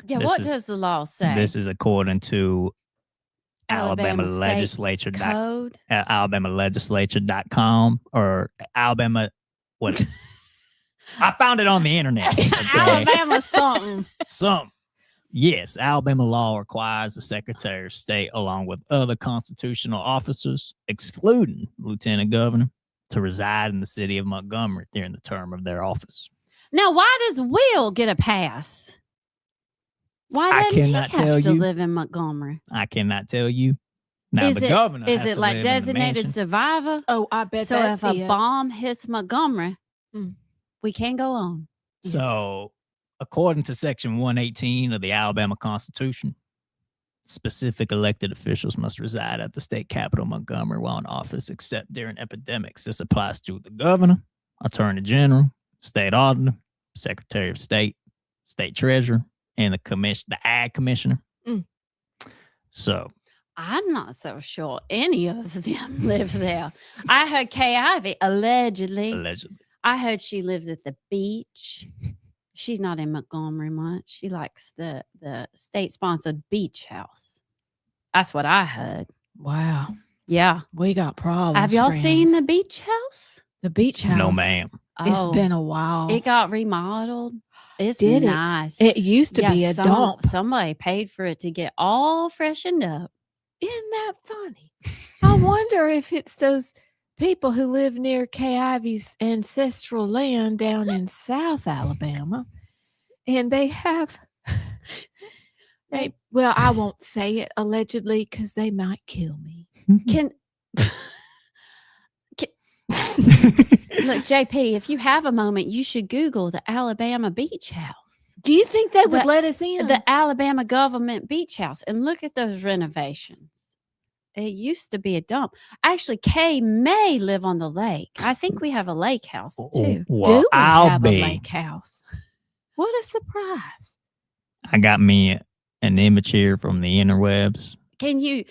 Yeah, what does the law say? This is according to Alabama State Legislature Code. AlabamaLegislature.com or Alabama. What? I found it on the internet. Okay? Alabama something. Yes, Alabama law requires the Secretary of State, along with other constitutional officers, excluding Lieutenant Governor, to reside in the city of Montgomery during the term of their office. Now, why does Will get a pass? Why doesn't he have to live in Montgomery? I cannot tell you. Now, the governor is has it to like live in the designated mansion. survivor? Oh, I bet so that's if a bomb hits Montgomery, we can go on. So, according to Section 118 of the Alabama Constitution, specific elected officials must reside at the state capital, Montgomery, while in office, except during epidemics. This applies to the governor, attorney general, state auditor, secretary of state, state treasurer, and the ag commissioner. So, I'm not so sure any of them live there. I heard Kay Ivey allegedly. I heard she lives at the beach. She's not in Montgomery much. She likes the state-sponsored beach house. That's what I heard. Wow. Yeah. We got problems. Have y'all friends. seen the beach house? The beach house? No, ma'am. It's been a while. It got remodeled. It's Did nice. It used to be a dump. Somebody paid for it to get all freshened up. Isn't that funny? I wonder if it's those people who live near Kay Ivy's ancestral land down in South Alabama. And they have, well, I won't say it allegedly because they might kill me. Look, JP, if you have a moment, you should Google the Alabama Beach House. Do you think they would let us in? The Alabama government beach house, and look at those renovations. It used to be a dump. Actually, Kay may live on the lake. I think we have a lake house too. Well, Do we have a lake house? What a surprise. I got me an image here from the interwebs. Can you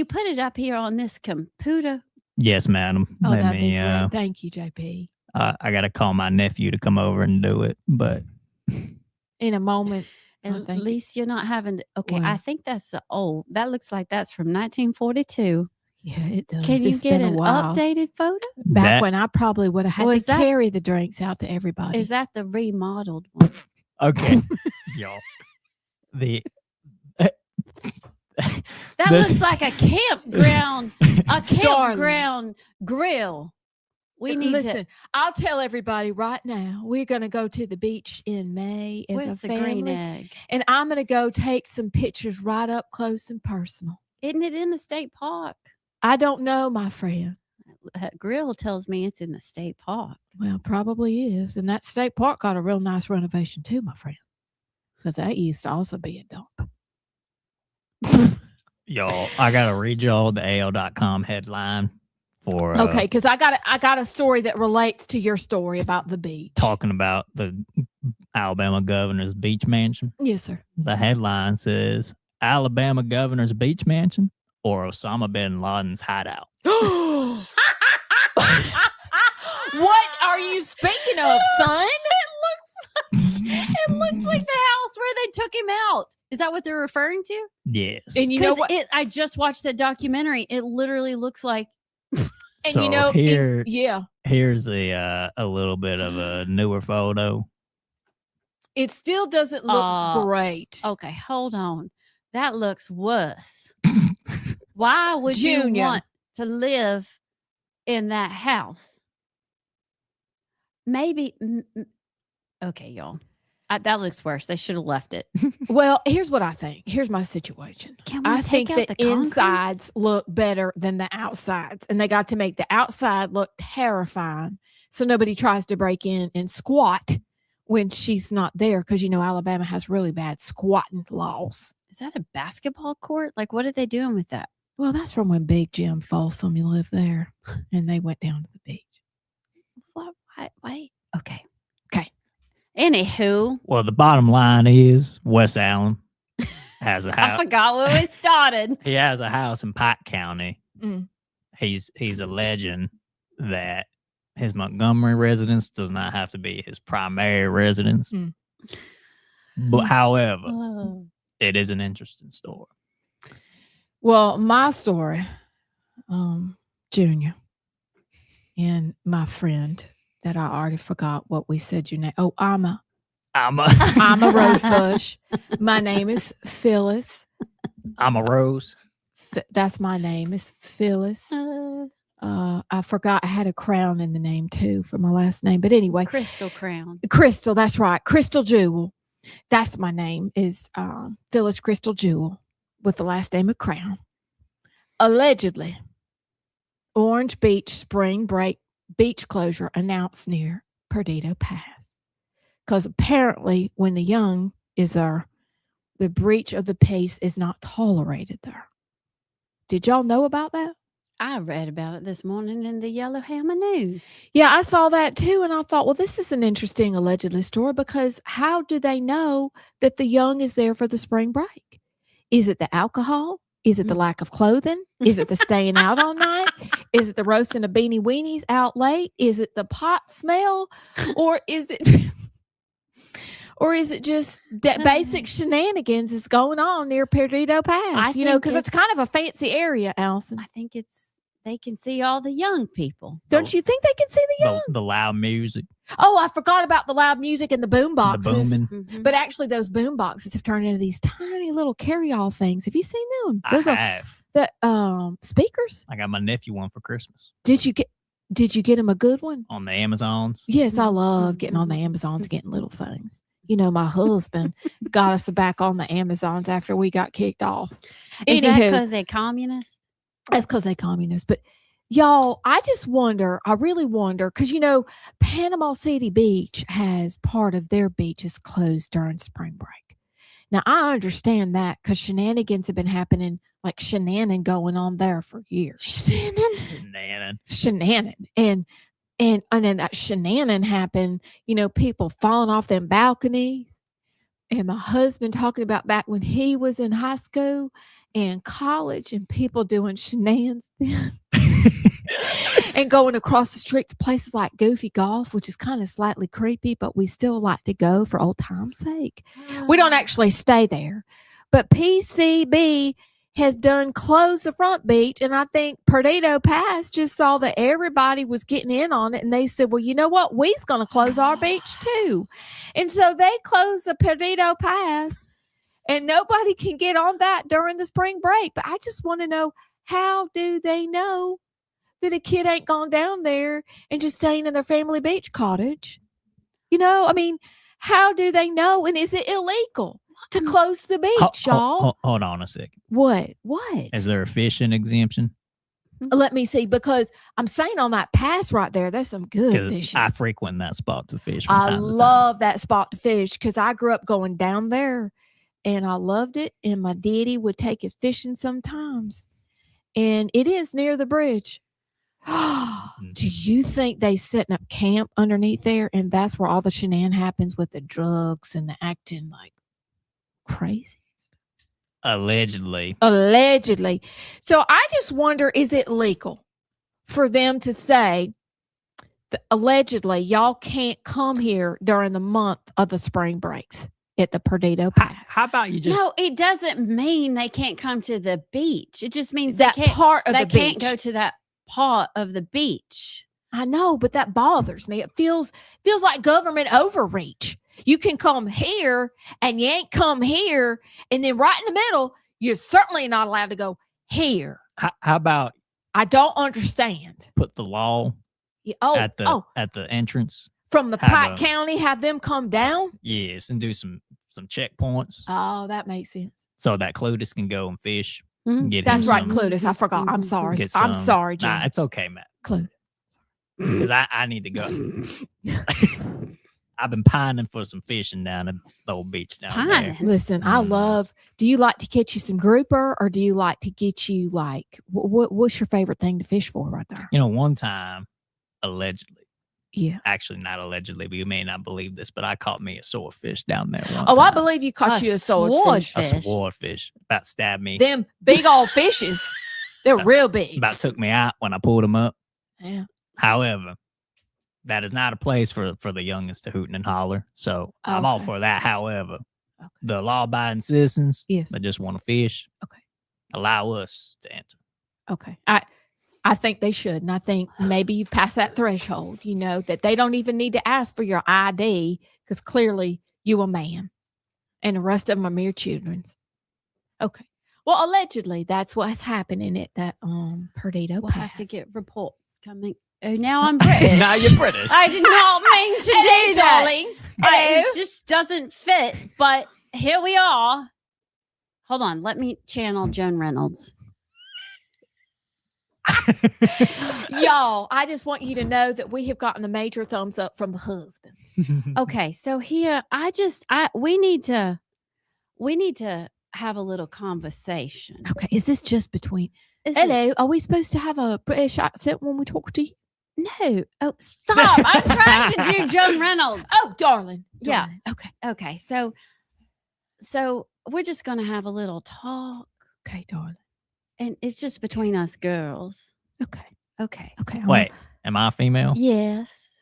put it up here on this computer? Yes, madam. Oh, that'd be great. Thank you, JP. I got to call my nephew to come over and do it, but in a moment. At least you're not having to, okay, Well, I think that's that looks like that's from 1942. Yeah, it does. Can you It's get been a an while. updated photo? Back That- when I probably would have had Well, to is that- carry the drinks out to everybody. Is that the remodeled one? Okay, y'all. The That This- looks like a campground, a Darling. campground grill. We need Listen, I'll tell everybody right now, we're going to go to the beach in May to. as Where's a the green family. egg? And I'm going to go take some pictures right up close and personal. Isn't it in the state park? I don't know, my friend. That grill tells me it's in the state park. Well, probably is. And that state park got a real nice renovation too, my friend. Because that used to also be a dump. y'all, I gotta read y'all the AL.com headline for Okay, because I got a story that relates to your story about the beach. talking about the Alabama governor's beach mansion. Yes, sir. The headline says Alabama governor's beach mansion or Osama bin Laden's hideout. What are you speaking of, son? It looks like the house where they took him out. Is that what they're referring to? Yes. And you know 'Cause what? I just watched that documentary. It literally looks like And so you know, here, yeah, here's a little bit of a newer photo. it still doesn't look great. okay, hold on. That looks worse. Why would you Junior. want to live in that house? Maybe. Okay, y'all. That looks worse. They should have left it. Well, here's what I think. Here's my situation. Can we I take think out the the concrete? insides look better than the outsides, and they got to make the outside look terrifying so nobody tries to break in and squat when she's not there, because you know Alabama has really bad squatting laws. Is that a basketball court? Like, what are they doing with that? Well, that's from when Big Jim Folsom lived there, and they went down to the beach. What? Why? Okay. Okay. Anywho, Well, the bottom line is Wes Allen has a I house. forgot where we started. He has a house in Pike County. Mm. He's alleging that his Montgomery residence does not have to be his primary residence. Mm. But however, Oh. it is an interesting story. Well, my story, Junior, and my friend that I already forgot what we said your name. Oh, I'm a I'm rose bush. My name is Phyllis. I'm a rose. That's my name is Phyllis. I forgot I had a crown in the name too for my last name. But anyway, Crystal Crown. Crystal, that's right. Crystal Jewel. That's my name is Phyllis Crystal Jewel with the last name of Crown. Allegedly, Orange Beach spring break beach closure announced near Perdido Pass. Because apparently when the young is there, the breach of the peace is not tolerated there. Did y'all know about that? I read about it this morning in the Yellowhammer News. Yeah, I saw that too. And I thought, well, this is an interesting allegedly story, because how do they know that the young is there for the spring break? Is it the alcohol? Is it the lack of clothing? Is it the staying out all night? Is it the roasting of beanie weenies out late? Is it the pot smell? Or is it just basic shenanigans is going on near Perdido Pass? I You know, think because it's kind of a fancy area, Allison. I think they can see all the young people. Don't you think they can see the young? The loud music, Oh, I forgot about the loud music and the boom the boxes. booming. Mhm. But actually, those boom boxes have turned into these tiny little carry-all things. Have you seen them? I Those are have. the speakers. I got my nephew one for Christmas Did you get him a good one? on the Amazons. Yes, I love getting on the Amazons, getting little things. You know, my husband got us back on the Amazons after we got kicked off. Is that Anywho, because they're communist? that's because they communists. But y'all, I just wonder, I really wonder, because you know, Panama City Beach has part of their beaches closed during spring break. Now I understand that because shenanigans have been happening, like shenanin going on there for years. Shenanigans. Shenanin. And then that shenanin happened, you know, people falling off them balconies. And my husband talking about back when he was in high school and college and people doing shenanigans then. And going across the street to places like Goofy Golf, which is kind of slightly creepy, but we still like to go for old time's sake. We don't actually stay there. But PCB has done closed the front beach. And I think Perdido Pass just saw that everybody was getting in on it. And they said, well, you know what? We's going to close our beach too. And so they closed the Perdido Pass and nobody can get on that during the spring break. But I just want to know, how do they know that a kid ain't gone down there and just staying in their family beach cottage? You know, I mean, how do they know? And is it illegal to close the beach, y'all? Hold on a second. What? Is there a fishing exemption? Let me see, because I'm saying on that pass right there, there's some good fishing. I frequent that spot to fish. From I time to love that spot to fish because I grew up going down there and I loved it. And my daddy would take us fishing sometimes. And it is near the bridge. Do you think they setting up camp underneath there? And that's where all the shenanigans happens with the drugs and the acting like crazy? Allegedly. So I just wonder, is it legal for them to say that allegedly y'all can't come here during the month of the spring breaks at the Perdido Pass? How about you just... No, it doesn't mean they can't come to the beach. It just means that they can't, part of the can't beach. go to that part of the beach. I know, but that bothers me. It feels like government overreach. You can come here and you ain't come here. And then right in the middle, you're certainly not allowed to go here. How about... I don't understand. Put the law at the entrance. From the Pike County, have them come down? Yes, and do some checkpoints. Oh, that makes sense. So that Cletus can go and fish. That's right, Cletus. I forgot. I'm sorry. I'm sorry, Jim. Nah, it's okay, Matt. Cletus. Because I need to go. I've been pining for some fishing down at the old beach down there. Listen, do you like to catch you some grouper or do you like to get you like, what's your favorite thing to fish for right there? You know, one time, allegedly. Yeah. Actually, not allegedly, but you may not believe this, but I caught me a swordfish down there one time. I believe you caught you a swordfish. A swordfish. About stabbed me. Them big old fishes. They're real big. About took me out when I pulled them up. Yeah. However, that is not a place for the youngest to hoot and holler. So I'm all for that. However, the law-abiding citizens that just want to fish, allow us to enter. Okay. I think they should. And I think maybe you've passed that threshold, you know, that they don't even need to ask for your ID because clearly you a man and the rest of them are mere children's. Okay. Well, allegedly, that's what's happening at that Perdido Pass. We'll have to get reports coming. Oh, now I'm British. Now you're British. I did not mean to do that. Darling. It just doesn't fit. But here we are. Hold on. Let me channel Joan Reynolds. Y'all, I just want you to know that we have gotten a major thumbs up from the husband. Okay, so here we need to have a little conversation. Okay, is this just between? Hello, are we supposed to have a British accent when we talk to you? No. Oh, stop! I'm trying to do Joan Reynolds. Oh, darling. Yeah. Okay. So we're just gonna have a little talk. Okay, darling. And it's just between us girls. Okay. Wait, am I female? Yes.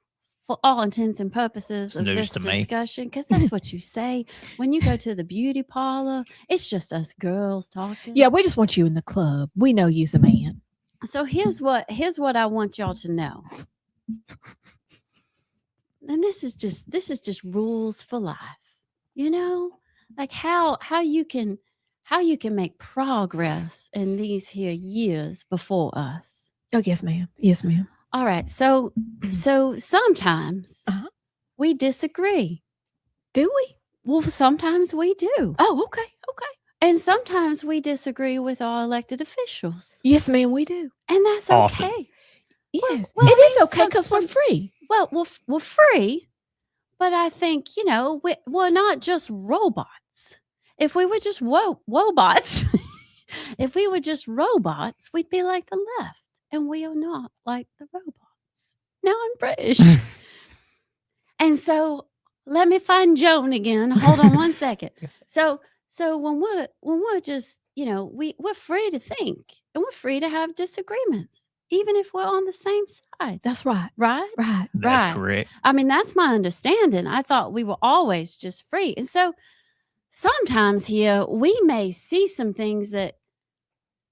For all intents and purposes of this discussion, because that's what you say. When you go to the beauty parlor, it's just us girls talking. Yeah, we just want you in the club. We know you's a man. So here's what I want y'all to know. And this is just rules for life. You know? Like how you can make progress in these here years before us. Oh, yes, ma'am. Yes, ma'am. All right. So sometimes we disagree. Do we? Well, sometimes we do. Oh, okay. And sometimes we disagree with our elected officials. Yes, ma'am, we do. And that's Often. okay. Yes. Well, it is okay because we're free. Well, we're free. But I think, you know, we're not just robots. If we were just wobots, if we were just robots, we'd be like the left. And we are not like the robots. Now I'm British. And so let me find Joan again. Hold on one second. So when we're just, you know, we're free to think and we're free to have disagreements, even if we're on the same side. That's right. Right? Right. That's correct. I mean, that's my understanding. I thought we were always just free. And so sometimes here we may see some things that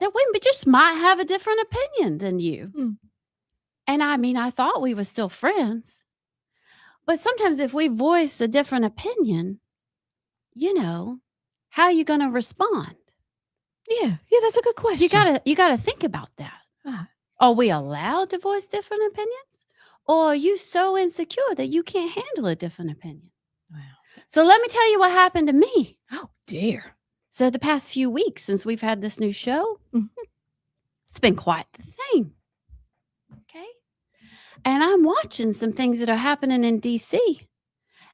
that we just might have a different opinion than you. Mm. And I mean, I thought we were still friends. But sometimes if we voice a different opinion, how are you going to respond? Yeah, that's a good question. You gotta think about that. Right. Are we allowed to voice different opinions? Or are you so insecure that you can't handle a different opinion? Wow. So let me tell you what happened to me. Oh, dear. So the past few weeks since we've had this new show, Mhm. it's been quite the thing. Okay. And I'm watching some things that are happening in DC.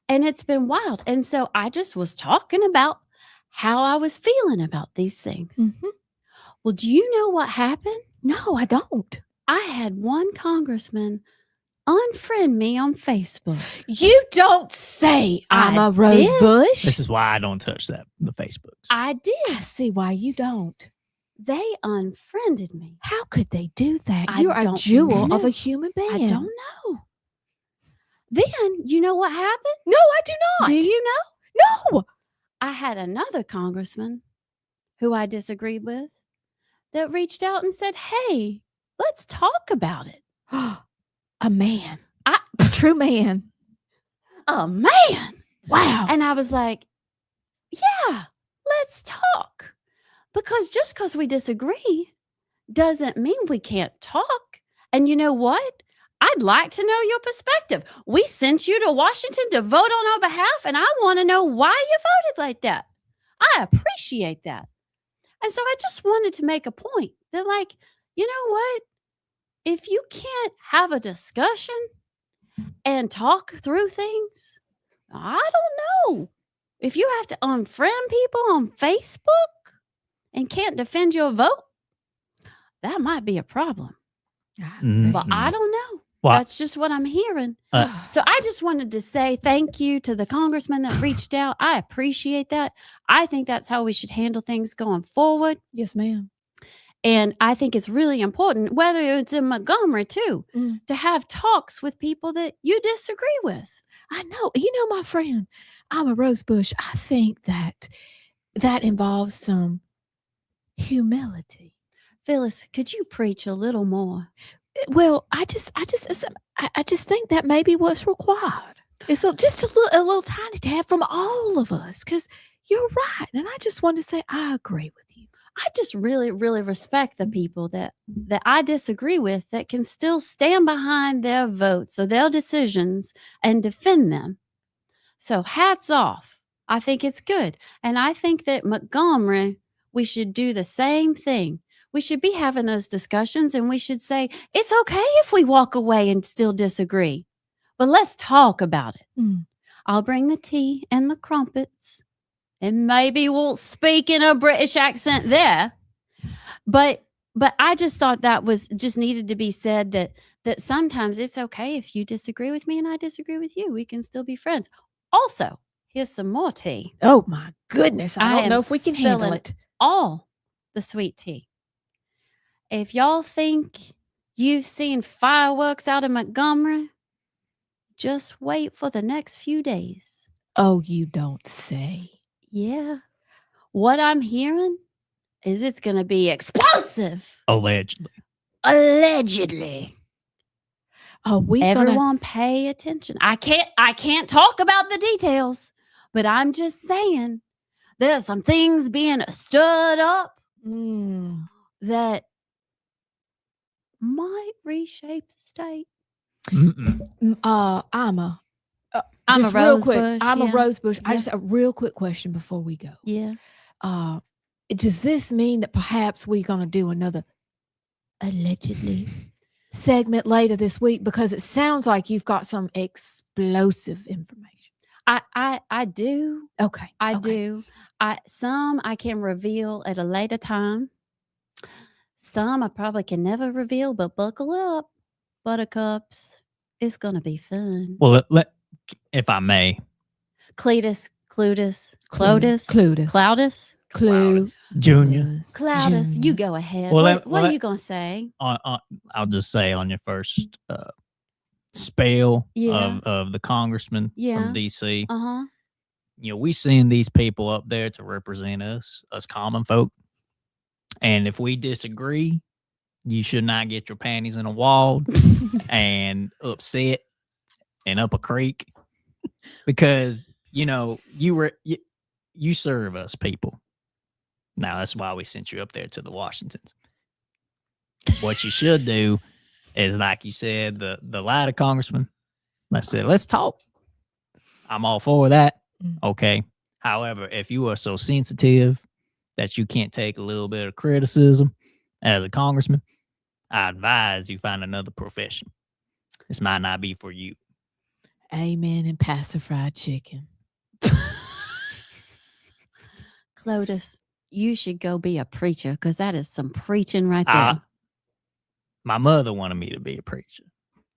And it's been wild. And so I just was talking about how I was feeling about these things. Mhm. Well, do you know what happened? No, I don't. I had one congressman unfriend me on Facebook. You don't say I'm I a rose did. bush. This is why I don't touch the Facebook. I did. I see why you don't. They unfriended me. How could they do that? I You're a don't jewel know. of a human being. I don't know. Then, you know what happened? No, I do not. Do you know? No. I had another congressman who I disagreed with that reached out and said, hey, let's talk about it. A man. I- A true man. A man. Wow. And I was like, yeah, let's talk. Because we disagree doesn't mean we can't talk. And you know what? I'd like to know your perspective. We sent you to Washington to vote on our behalf, and I want to know why you voted like that. I appreciate that. And so I just wanted to make a point that, like, you know what? If you can't have a discussion and talk through things, I don't know. If you have to unfriend people on Facebook and can't defend your vote, that might be a problem. But I don't know. Well, That's just what I'm hearing. So I just wanted to say thank you to the congressman that reached out. I appreciate that. I think that's how we should handle things going forward. Yes, ma'am. And I think it's really important, whether it's in Montgomery too, Mm. to have talks with people that you disagree with. I know. You know, my friend, I'm a rose bush. I think that involves some humility. Phyllis, could you preach a little more? Well, I just think that may be what's required. It's just a little tiny tad from all of us, because you're right. And I just wanted to say I agree with you. I just really, really respect the people that I disagree with that can still stand behind their votes or their decisions and defend them. So hats off. I think it's good. And I think that Montgomery, we should do the same thing. We should be having those discussions, and we should say, it's okay if we walk away and still disagree, but let's talk about it. Mm. I'll bring the tea and the crumpets, and maybe we'll speak in a British accent there. But I just thought that was just needed to be said, that sometimes it's okay if you disagree with me and I disagree with you. We can still be friends. Also, here's some more tea. Oh my goodness. I don't am know if we can handle spilling it. all the sweet tea. If y'all think you've seen fireworks out of Montgomery, just wait for the next few days. Oh, you don't say. Yeah. What I'm hearing is it's going to be explosive. Allegedly. Allegedly. Oh, Everyone pay attention. I can't talk about the details, but I'm just saying there's some things being stirred up that might reshape the state. I'm a Just real rose quick, bush. I'm yeah. a rose bush. I Yeah. just a real quick question before we go. Yeah. Does this mean that perhaps we're going to do another allegedly segment later this week? Because it sounds like you've got some explosive information. I do. Okay. I okay. do. Some I can reveal at a later time. Some I probably can never reveal, but buckle up, buttercups. It's going to be fun. Well, if I may. Cletus, Cludus, Junior. Cloudus, you go ahead. Well, what are you going to say? I'll just say on your first spell Yeah. of the congressman Yeah. from DC, Uh-huh. we send these people up there to represent us common folk. And if we disagree, you should not get your panties in a wad and upset and up a creek because, you serve us people. Now, that's why we sent you up there to the Washingtons. What you should do is, like you said, the lighter congressman, I said, let's talk. I'm all for that. Okay. However, if you are so sensitive that you can't take a little bit of criticism as a congressman, I advise you find another profession. This might not be for you. Amen. And pass the fried chicken. Clotus, you should go be a preacher because that is some preaching right there. My mother wanted me to be a preacher.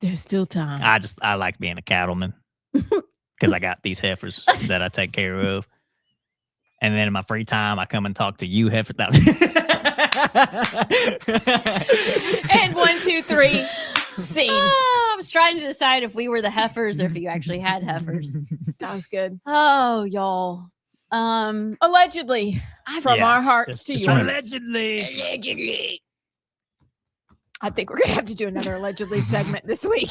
There's still time. I like being a cattleman because I got these heifers that I take care of. And then in my free time, I come and talk to you heifers. And 1, 2, 3, scene. I was trying to decide if we were the heifers or if you actually had heifers. That was good. Oh, y'all. Allegedly, from our hearts to yours. Allegedly. I think we're gonna have to do another allegedly segment this week.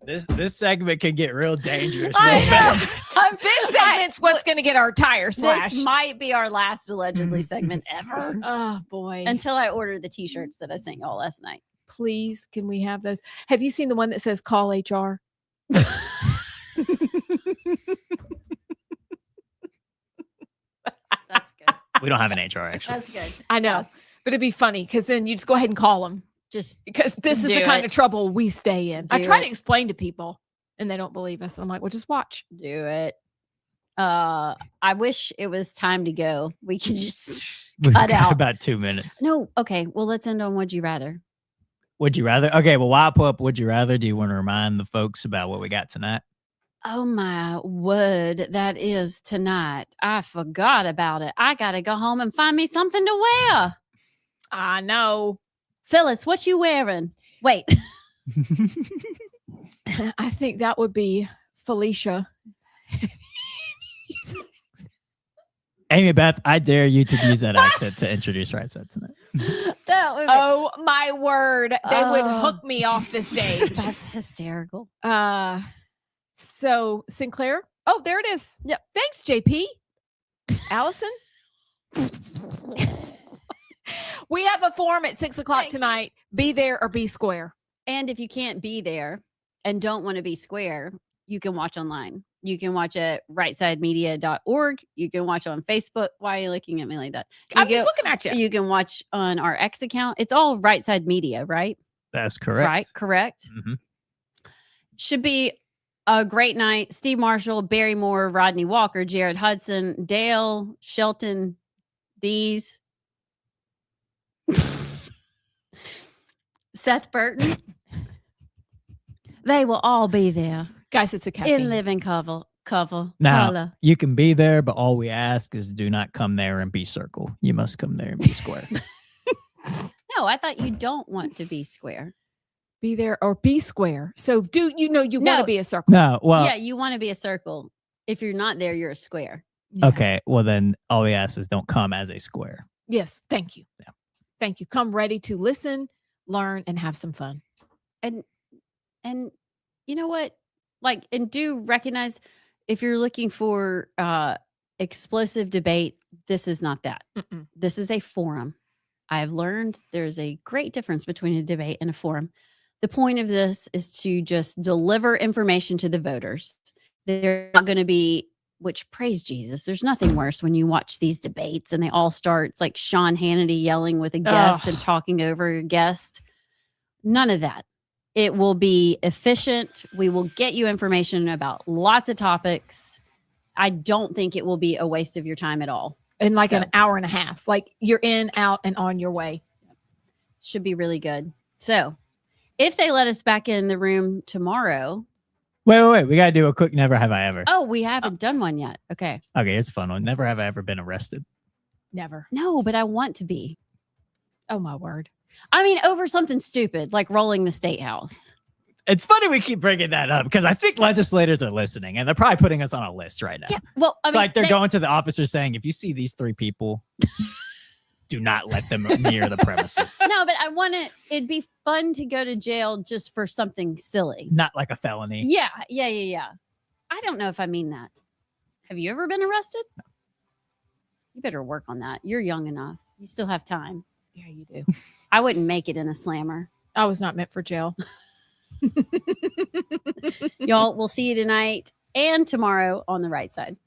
This segment can get real dangerous. I know. This segment's what's gonna get our tire slashed. This might be our last allegedly segment ever. Oh boy! Until I order the T-shirts that I sent y'all last night. Please, can we have those? Have you seen the one that says "Call HR"? That's good. We don't have an HR, actually. That's good. I know, but it'd be funny because then you just go ahead and call them. Just because this is the kind of trouble we stay in. I try to explain to people and they don't believe us. And I'm like, well, just watch. Do it. I wish it was time to go. We could just cut out about 2 minutes. No. Okay. Well, let's end on Would You Rather. Would you rather? Okay. Well, while I pull up Would You Rather, do you want to remind the folks about what we got tonight? Oh my would, that is tonight. I forgot about it. I got to go home and find me something to wear. I know. Phyllis, what you wearing? Wait. I think that would be Felicia. Amy Beth, I dare you to use that accent to introduce Rightside tonight. Oh my word. They would hook me off the stage. That's hysterical. So Sinclair. Oh, there it is. Yep. Thanks, JP. Allison. We have a forum at 6:00 tonight. Be there or be square. And if you can't be there and don't want to be square, you can watch online. You can watch at rightsidemedia.org. You can watch on Facebook. Why are you looking at me like that? I'm just looking at you. You can watch on our X account. It's all Rightside Media, right? That's correct. Right, correct. Mm-hmm. Should be a great night. Steve Marshall, Barry Moore, Rodney Walker, Jared Hudson, Dale, Shelton, Dees, Seth Burton. They will all be there. Guys, it's a caffeine. In living cover. Now, color. you can be there, but all we ask is do not come there and be circle. You must come there and be square. No, I thought you don't want to be square. Be there or be square. So do you want to be a circle? No, well. Yeah, you want to be a circle. If you're not there, you're a square. Yeah. Okay, well then all we ask is don't come as a square. Yes, thank you. Yeah. Thank you. Come ready to listen, learn, and have some fun. And you know what? Like, and do recognize if you're looking for explosive debate, this is not that. Mm-mm. This is a forum. I have learned there's a great difference between a debate and a forum. The point of this is to just deliver information to the voters. They're not going to be, which praise Jesus, there's nothing worse when you watch these debates and they all start, it's like Sean Hannity yelling with a guest and talking over your guest. None of that. It will be efficient. We will get you information about lots of topics. I don't think it will be a waste of your time at all. In like an hour and a half. Like you're in, out, and on your way. Should be really good. So if they let us back in the room tomorrow. Wait. We got to do a quick never have I ever. Oh, we haven't done one yet. Okay. Okay, here's a fun one. Never have I ever been arrested. Never. No, but I want to be. Oh, my word. I mean, over something stupid like rolling the state house. It's funny we keep bringing that up because I think legislators are listening and they're probably putting us on a list right now. Yeah. Well, I it's mean, like they're going to the officers saying, if you see these three people, do not let them near the premises. No, but I want to. It'd be fun to go to jail just for something silly. Not like a felony. Yeah. I don't know if I mean that. Have you ever been arrested? No. You better work on that. You're young enough. You still have time. Yeah, you do. I wouldn't make it in a slammer. I was not meant for jail. Y'all, we'll see you tonight and tomorrow on The Right Side.